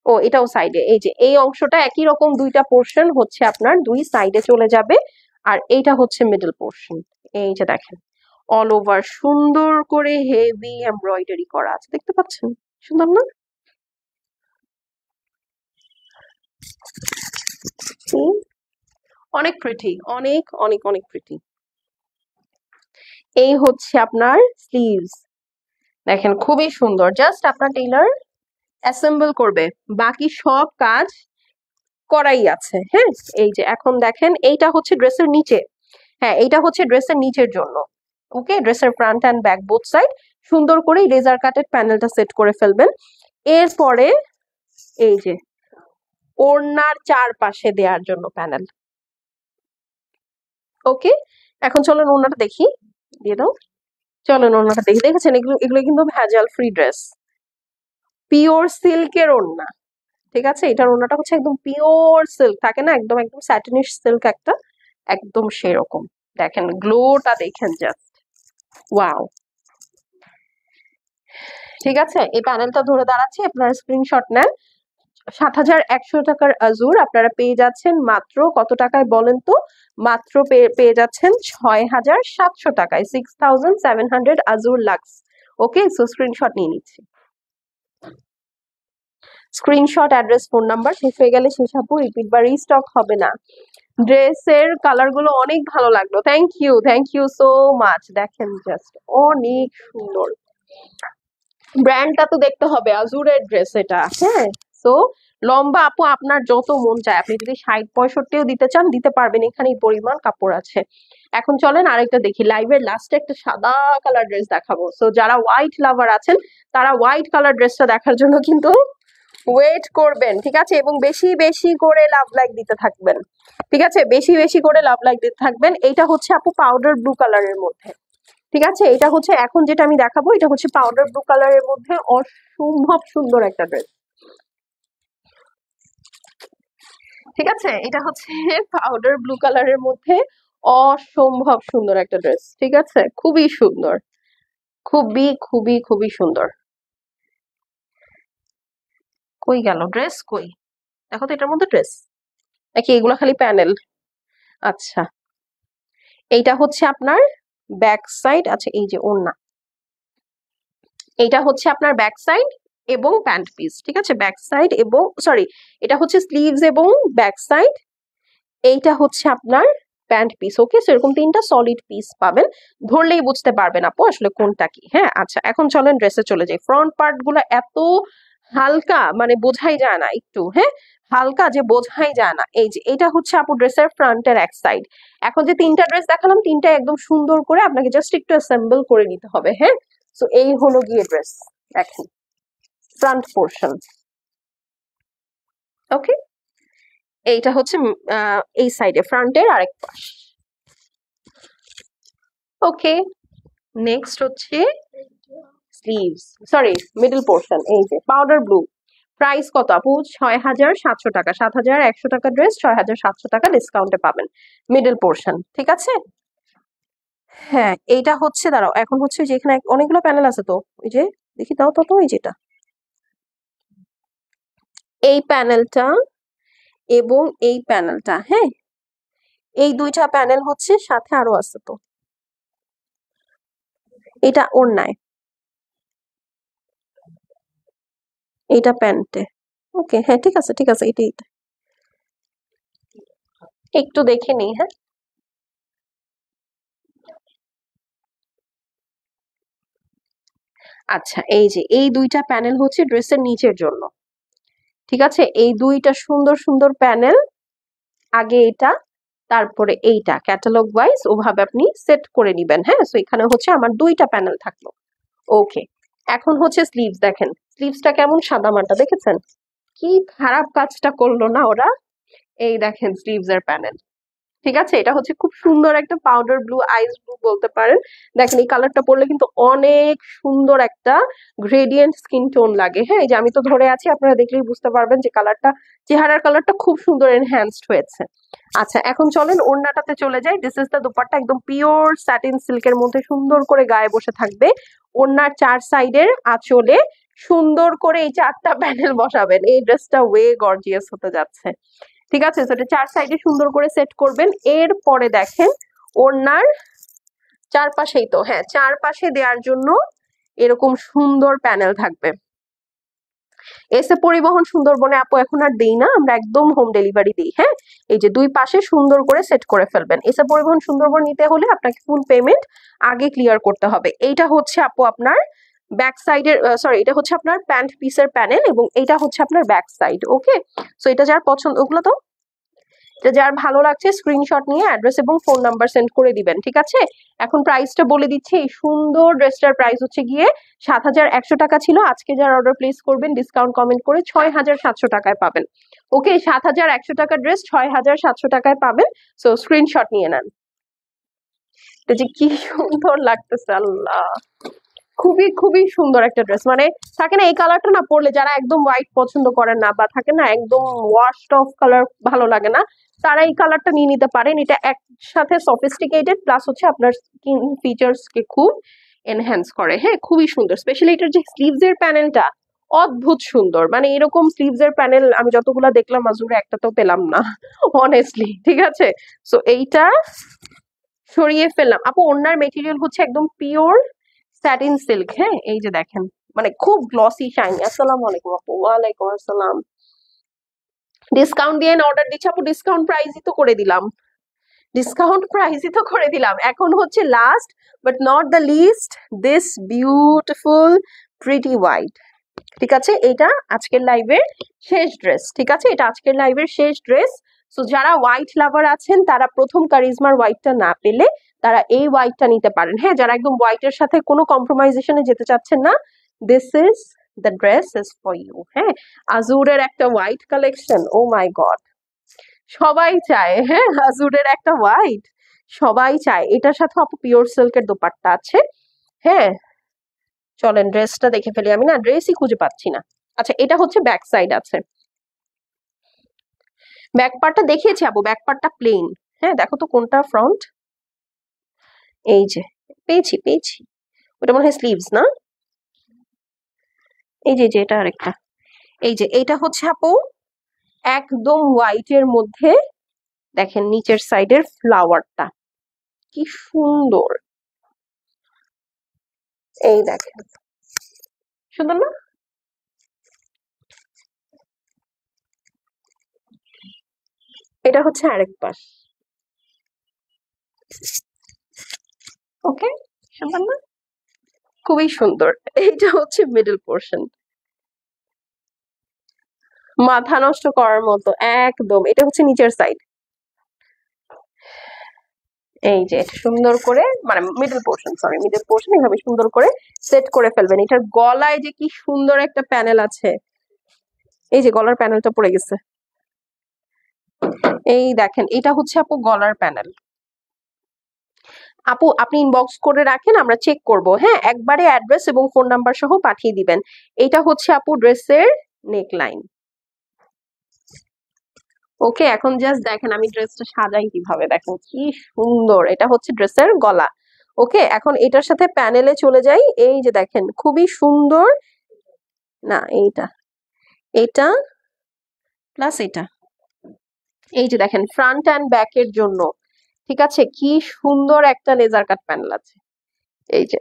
ও এটাও সাইডে। এই যে এই অংশটা একই রকম, দুইটা পোর্শন হচ্ছে আপনার দুই সাইডে চলে যাবে, আর এইটা হচ্ছে মিডল পোর্শন। এই যে দেখেন, অল ওভার সুন্দর করে হেভি এমব্রয়ডারি করা আছে, দেখতে পাচ্ছেন, সুন্দর না? অনেক প্রিটি, অনেক অনেক অনেক প্রিটি। এই হচ্ছে আপনার স্লিভস, দেখেন খুবই সুন্দর, জাস্ট আপনার টেইলার অ্যাসেম্বল করবে, বাকি সব কাজ করাই আছে। হ্যাঁ, এই যে এখন দেখেন, এইটা হচ্ছে ড্রেসের নিচে। হ্যাঁ, এইটা হচ্ছে ড্রেসের নিচের জন্য। ওকে, ড্রেসের front and back both side সুন্দর করে লেজার কাটেড প্যানেলটা সেট করে ফেলবেন। এরপরে এই যে ওড়নার চারপাশে দেওয়ার জন্য প্যানেল। ওকে, এখন চলেন ওড়নাটা দেখি, দিয়ে দাও। চলেন ওড়নাটা দেখি। দেখেছেন এগুলো এগুলো কিন্তু ভেজাল ফ্রি ড্রেস, পিওর সিল্কের ওড়না। ঠিক আছে, এটার ওড়নাটা হচ্ছে একদম পিওর সিল্ক থাকে না, একদম একদম স্যাটিনিশ সিল্ক একটা, একদম সেরকম। দেখেন গ্লোটা দেখেন জাস্ট ওয়াও। ঠিক আছে, এই প্যানেলটা ধরে দাঁড়াচ্ছে, আপনারা স্ক্রিনশট নেন। ৭,১০০ টাকার আজুর আপনারা পেয়ে যাচ্ছেন মাত্র কত টাকায় বলেন তো? মাত্র পেয়ে যাচ্ছেন ৬,৭০০ টাকায়, ৬,৭০০ আজুর লাক্স। ওকে, সো স্ক্রিনশট নিয়ে নিচ্ছি। Screenshot, address, phone number. শেষ হয়ে গেলে শেষ আপু, রিপিট বা রিস্টক হবে না। ড্রেসের কালার গুলো অনেক ভালো লাগলো, থ্যাংক ইউ সো মাচ। দেখেন জাস্ট অনেক সুন্দর, ব্র্যান্ডটা তো দেখতে হবে, আজুরের ড্রেস এটা। হ্যাঁ, সো লম্বা আপু আপনার যত মন চায়, আপনি যদি ৬০-৬৫ও দিতে চান দিতে পারবেন, এখানে এই পরিমাণ কাপড় আছে। এখন চলেন আরেকটা দেখি। লাইভের লাস্টে একটা সাদা কালার ড্রেস দেখাবো, সো যারা হোয়াইট লাভার আছেন তারা হোয়াইট কালার ড্রেসটা দেখার জন্য কিন্তু ওয়েট করবেন। ঠিক আছে, এবং বেশি বেশি করে লাভ লাইক দিতে থাকবেন। ঠিক আছে, বেশি বেশি করে লাভ লাইক দিতে থাকবেন। এইটা হচ্ছে আপু পাউডার ব্লু কালারের মধ্যে। ঠিক আছে, এটা হচ্ছে এখন যেটা আমি দেখাবো, এটা হচ্ছে পাউডার ব্লু কালারের মধ্যে অসম্ভব সুন্দর একটা ড্রেস। ঠিক আছে, এটা হচ্ছে পাউডার ব্লু কালারের মধ্যে অসম্ভব সুন্দর একটা ড্রেস। ঠিক আছে, খুবই সুন্দর, খুবই খুবই খুবই সুন্দর। কই গেল ড্রেস, কই দেখো তো, এটার মধ্যে ড্রেস নাকি এগুলো খালি প্যানেল? আচ্ছা, এইটা হচ্ছে আপনার ব্যাক সাইড। আচ্ছা, এই যে ওড়না, এইটা হচ্ছে আপনার ব্যাক সাইড এবং প্যান্ট পিস। ঠিক আছে, ব্যাক সাইড এবং সরি, এটা হচ্ছে স্লিভস এবং ব্যাক সাইড, এইটা হচ্ছে আপনার প্যান্ট পিস। ওকে, সেরকম তিনটা সলিড পিস পাবেন, ধরলেই বুঝতে পারবেন আপু আসলে কোনটা কি। হ্যাঁ, আচ্ছা, এখন চলেন ড্রেসে চলে যাই। ফ্রন্ট পার্ট গুলো এত হালকা, মানে বোঝাই যায় না, একটু হ্যাঁ হালকা যে বোঝাই যায় না। এই যে এটা হচ্ছে আপু ড্রেসের ফ্রন্টের এক সাইড। এখন যে তিনটা ড্রেস দেখালাম, তিনটা একদম সুন্দর করে আপনাকে জাস্ট একটু অ্যাসেম্বল করে নিতে হবে। হ্যাঁ, সো এই হলো গিয়ে ড্রেস, দেখেন ফ্রন্ট পোর্শন। ওকে, এইটা হচ্ছে এই সাইডে ফ্রন্টের আরেক পাশ। ওকে, নেক্সট হচ্ছে স্লিভস, সরি মিডল পোর্শন। এই যে পাউডার ব্লু, প্রাইস কত আপু? ৬,৭০০ টাকা। ৭,১০০ টাকা ড্রেস, ৬,৭০০ টাকা ডিসকাউন্টে পাবেন মিডল পোর্শন। ঠিক আছে, হ্যাঁ এইটা হচ্ছে, দাঁড়াও এখন হচ্ছে যেখানে অনেকগুলো প্যানেল আছে, তো ওই যে দেখি দাও তো, এই যেটা এই প্যানেলটা এবং এই প্যানেলটা, হ্যাঁ এই দুইটা প্যানেল হচ্ছে, সাথে আরো আছে তো, এটা ওড়নায়, এইটা প্যান্টে। ওকে, হ্যাঁ ঠিক আছে ঠিক আছে, এটাই একটু দেখে নিই। হ্যাঁ, আচ্ছা, এই যে এই দুইটা প্যানেল হচ্ছে ড্রেসের নিচের জন্য। ঠিক আছে, এই দুইটা সুন্দর সুন্দর প্যানেল, আগে এটা তারপরে এইটা, ক্যাটালগ ওয়াইজ ওভাবে আপনি সেট করে নিবেন। হ্যাঁ, সো এখানে হচ্ছে আমার দুইটা প্যানেল থাকলো। ওকে, এখন হচ্ছে স্লিভস। দেখেন স্লিভসটা কেমন সাদা মাটা, দেখেছেন? কি খারাপ কাজটা করলো না ওরা। এই দেখেন স্লিভস এর প্যানেল। ঠিক আছে, এটা হচ্ছে খুব সুন্দর একটা পাউডার ব্লু, আইস ব্লু বলতে পারেন। দেখেন এই কালারটা পরলে কিন্তু অনেক সুন্দর একটা গ্রেডিয়েন্ট স্কিন টোন লাগে। হ্যাঁ, এই যে আমি তো ধরে আছি, আপনারা দেখলেই বুঝতে পারবেন যে কালারটা, চেহারার কালারটা খুব সুন্দর এনহ্যান্সড হয়েছে। আচ্ছা, এখন চলেন ওড়নাটাতে চলে যাই। দিস ইজ দ্য দুপাট্টা, একদম পিওর স্যাটিন সিল্কের মধ্যে সুন্দর করে গায়ে বসে থাকবে। ওড়নার চার সাইডের আঁচলে সুন্দর করে এই চারটা প্যানেল বসাবেন। এই ড্রেসটা ওয়ে গর্জিয়াস হতে যাচ্ছে। ঠিক আছে, সেটা চার সাইডে সুন্দর করে সেট করবেন। এরপরে দেখেন ওড়নার চারপাশেই তো, হ্যাঁ চারপাশে দেওয়ার জন্য এরকম সুন্দর প্যানেল থাকবে। এসে পরিবহন সুন্দরবনে আপু এখন আর দেই না, আমরা একদম হোম ডেলিভারি দিই। হ্যাঁ, এই যে দুই পাশে সুন্দর করে সেট করে ফেলবেন। এসে পরিবহন সুন্দরবন নিতে হলে আপনাকে ফুল পেমেন্ট আগে ক্লিয়ার করতে হবে। এইটা হচ্ছে আপু আপনার ব্যাক সাইডের, সরি এটা হচ্ছে আপনার প্যান্ট পিসের প্যানেল এবং এইটা হচ্ছে আপনার ব্যাক সাইড। ওকে, সো এটা যার পছন্দ, ওগুলো তো এটা যার ভালো লাগছে স্ক্রিনশট নিয়ে অ্যাড্রেস এবং ফোন নাম্বার সেন্ড করে দিবেন, ঠিক আছে? এখন প্রাইসটা বলে দিচ্ছি। এই সুন্দর ড্রেসটার প্রাইস হচ্ছে গিয়ে 7,100 টাকা ছিল। আজকে যারা অর্ডার প্লেস করবেন ডিসকাউন্ট কমেন্ট করে 6,700 টাকায় পাবেন। ওকে, 7,100 টাকার ড্রেস 6,700 টাকায় পাবেন। সো স্ক্রিনশট নিয়ে নেন। এটা যে কি সুন্দর লাগতেছে, আল্লাহ, খুবই খুবই সুন্দর একটা ড্রেস। মানে থাকে না এই কালারটা না পরলে যারা একদম হোয়াইট পছন্দ করেন না, বা থাকে না একদম ওয়াশড অফ কালার ভালো লাগে না, তারা এই কালারটা নিয়ে নিতে পারেন। এটা একসাথে সফিস্টিকেটেড প্লাস হচ্ছে আপনার স্কিন ফিচার্স কে খুব এনহ্যান্স করে। হ্যাঁ, খুবই সুন্দর। স্পেশালি এটার যে স্লিভস এর প্যানেলটা অদ্ভুত সুন্দর। মানে এরকম স্লিভস এর প্যানেল আমি যতগুলা দেখলাম আজুরে একটা তো পেলাম না অনেস্টলি, ঠিক আছে? সো এইটা সরিয়ে ফেললাম। আপু ওনার মেটেরিয়াল হচ্ছে একদম পিওর স্যাটিন সিল্ক। হ্যাঁ, এই যে দেখেন, মানে খুব গ্লসি শাইনি। আসসালামু আলাইকুম আপু। ওয়ালাইকুম আসসালাম। ডিসকাউন্ট দিয়ে অর্ডার দিচ্ছি আপু, ডিসকাউন্ট প্রাইসই তো করে দিলাম, ডিসকাউন্ট প্রাইসই তো করে দিলাম। এখন হচ্ছে last but not the least, this beautiful pretty white. ঠিক আছে, এটা আজকের লাইভের শেষ ড্রেস। ঠিক আছে, এটা আজকের লাইভের শেষ ড্রেস। সো যারা হোয়াইট লাভার আছেন তারা প্রথম কারিজমার হোয়াইটটা না পেলে তারা এই হোয়াইটটা নিতে পারেন। হ্যাঁ, যারা একদম হোয়াইটের সাথে কোনো কম্প্রোমাইজেশনে যেতে চাচ্ছেন না, this is the dress is for you. হ্যাঁ, আজুরের একটা white collection, oh my God, সবাই চায়। হ্যাঁ, আজুরের একটা হোয়াইট সবাই চায়। এটার সাথে আপু পিওর সিল্কের দোপাট্টা আছে। হ্যাঁ, চলেন ড্রেসটা দেখে ফেলি। আমি না ড্রেসই খুঁজে পাচ্ছি না। আচ্ছা, এটা হচ্ছে ব্যাক সাইড আছে। ব্যাক পার্টটা দেখিয়েছি আপু, ব্যাক পার্টটা প্লেন। হ্যাঁ, দেখো তো কোনটা ফ্রন্ট। এই যে পেয়েছি পেয়েছি, ওটা মনে হয় স্লিভস না? এই যে এটা আরেকটা। এই যে এইটা হচ্ছে আপু একদম হোয়াইটের মধ্যে দেখেন নিচের সাইডের ফ্লাওয়ারটা কি সুন্দর। এই দেখেন, সুন্দর না? এটা হচ্ছে আরেক পাশ। ওকে, সুন্দর না? খুবই সুন্দর। এইটা হচ্ছে মিডল পোর্শন, মাথা নষ্ট করার মতো একদম। এটা হচ্ছে নিচের সাইড। এই যে সুন্দর করে, মানে middle portion, sorry middle portion এইভাবে সুন্দর করে সেট করে ফেলবেন। এটার গলায় যে কি সুন্দর একটা প্যানেল আছে, এই যে গলার প্যানেলটা পড়ে গেছে। এই দেখেন, এটা হচ্ছে আপু গলার প্যানেল। আপু আপনি ইনবক্স করে রাখেন, আমরা চেক করব। হ্যাঁ, একবারে অ্যাড্রেস এবং ফোন নাম্বার সহ পাঠিয়ে দিবেন। এটা হচ্ছে আপু ড্রেসের নেক লাইন। ওকে, এখন জাস্ট দেখেন আমি ড্রেসটা সাজাই কিভাবে, দেখেন কি সুন্দর। এটা হচ্ছে ড্রেসের গলা। ওকে, এখন এটার সাথে প্যানেলে চলে যাই। এই যে দেখেন খুবই সুন্দর না, এইটা এটা প্লাস এটা, এই যে দেখেন ফ্রন্ট অ্যান্ড ব্যাকের জন্য, ঠিক আছে, কি সুন্দর একটা লেজার কাট প্যানেল আছে। এই যে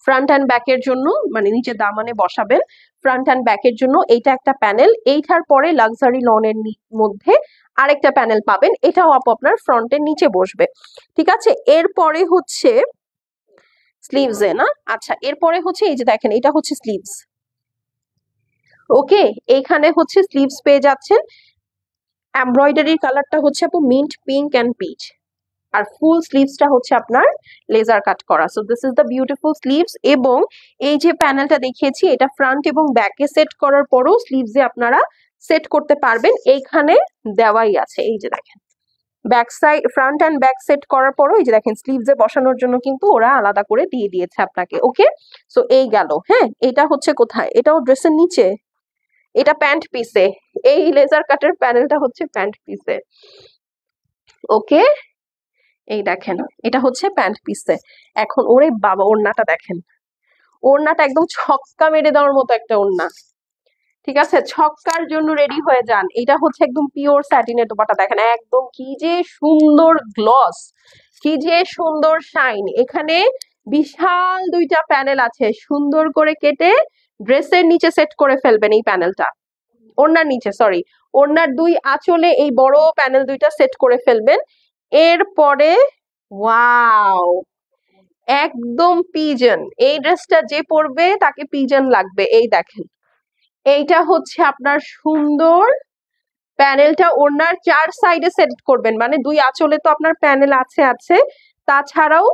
ফ্রন্ট অ্যান্ড ব্যাকের জন্য, মানে নিচে দামানে বসাবেন, ফ্রন্ট অ্যান্ড ব্যাকের জন্য এইটা একটা প্যানেল। এইটার পরে লাক্সারি লনের মধ্যে আরেকটা প্যানেল পাবেন, এটাও আপু আপনার ফ্রন্টের নিচে বসবে। ঠিক আছে, এরপরে হচ্ছে স্লিভস এ না, আচ্ছা এরপরে হচ্ছে এই যে দেখেন এটা হচ্ছে স্লিভস। ওকে, এইখানে হচ্ছে স্লিভস পেয়ে যাচ্ছেন। এমব্রয়ডারির কালারটা হচ্ছে আপু মিন্ট পিঙ্ক অ্যান্ড পিচ, আর ফুল স্লিভসটা হচ্ছে আপনার লেজার কাট করা। So this is the beautiful sleeves. এবং এই যে প্যানেলটা দেখিয়েছি এটা ফ্রন্ট এবং ব্যাকে সেট করার পরও স্লিভসে আপনারা সেট করতে পারবেন, এইখানে দেওয়াই আছে। এই যে দেখেন back side, front and back set করার পরও এই যে দেখেন স্লিভসে বসানোর জন্য কিন্তু ওরা আলাদা করে দিয়ে দিয়েছে আপনাকে। ওকে, সো এই গেল। হ্যাঁ, এটা হচ্ছে কোথায়, এটাও ড্রেসের নিচে, এটা প্যান্ট পিসে। এই লেজার কাটের প্যানেলটা হচ্ছে প্যান্ট পিসে। ওকে, এই দেখেন এটা হচ্ছে প্যান্ট পিসে। এখন ওরে বাবা, ওড়নাটা দেখেন, ওড়নাটা একদম ছক্কা মেরে দেওয়ার মতো একটা ওড়না। ঠিক আছে, ছক্কার জন্য রেডি হয়ে যান। এটা হচ্ছে একদম পিওর স্যাটিনের দোপাট্টা, দেখেন একদম কি যে সুন্দর গ্লস, কি যে সুন্দর শাইন। এখানে বিশাল দুইটা প্যানেল আছে, সুন্দর করে কেটে ড্রেসের নিচে সেট করে ফেলবেন এই প্যানেলটা, ওড়নার নিচে, সরি ওড়নার দুই আঁচলে এই বড় প্যানেল দুইটা সেট করে ফেলবেন। এরপরে ওয়াও, একদম পিজন। এই ড্রেসটা যে পরবে তাকে পিজন লাগবে। এই দেখেন এইটা হচ্ছে আপনার সুন্দর প্যানেলটা ওড়নার 4 সাইডে সেট করবেন, মানে 2 আঁচলে তো আপনার প্যানেল আছে, তাছাড়াও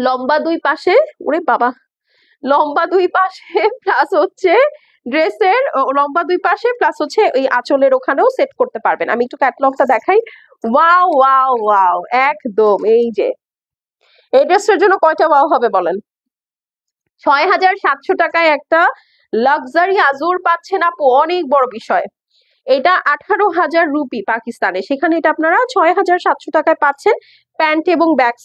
লম্বা 2 পাশে, ওরে বাবা, লম্বা 2 পাশে প্লাস হচ্ছে ড্রেসের লম্বা 2 পাশে প্লাস হচ্ছে ওই আঁচলের ওখানেও সেট করতে পারবেন। আমি একটু ক্যাটালগটা দেখাই। ওয়াও ওয়াও ওয়াও, একদম এই যে এই ড্রেসটার জন্য কয়টা ওয়াও হবে বলেন? 6,700 টাকায় একটা লাক্সারি আজুর পাচ্ছেন আপু, অনেক বড় বিষয়। এটা 18,000 রুপি পাকিস্তানে, সেখানে এটা আপনারা 6,700 টাকায় পাচ্ছেন। প্যান্ট এবং ব্যাক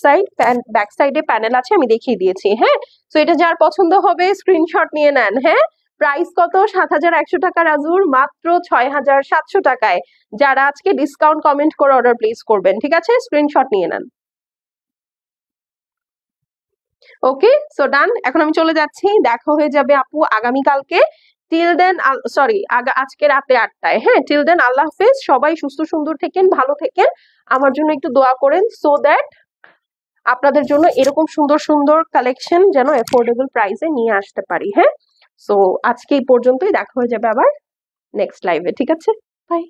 সাইডে প্যানেল আছে, আমি দেখিয়ে দিয়েছি। হ্যাঁ, তো এটা যার পছন্দ হবে স্ক্রিনশট নিয়ে নেন। হ্যাঁ, প্রাইস কত? 7,100 টাকার আজুর মাত্র 6,700 টাকায়। যারা আজকে ডিসকাউন্ট কমেন্ট করে অর্ডার প্লেস করবেন, ঠিক আছে, স্ক্রিনশট নিয়ে নেন। ওকে, সো ডান। এখন আমি চলে যাচ্ছি, দেখা হয়ে যাবে আপু আগামীকালকে। টিল দেন, সরি, আজকে রাতে 8টায়। হ্যাঁ, টিল দেন আল্লাহ হাফেজ। সবাই সুস্থ সুন্দর থেকেন, ভালো থেকেন। আমার জন্য একটু দোয়া করেন, সো দ্যাট আপনাদের জন্য এরকম সুন্দর সুন্দর কালেকশন যেন অ্যাফোর্ডেবল প্রাইসে নিয়ে আসতে পারি। হ্যাঁ, সো আজকে এই পর্যন্তই, দেখা হয়ে যাবে আবার নেক্সট লাইভে, ঠিক আছে? বাই।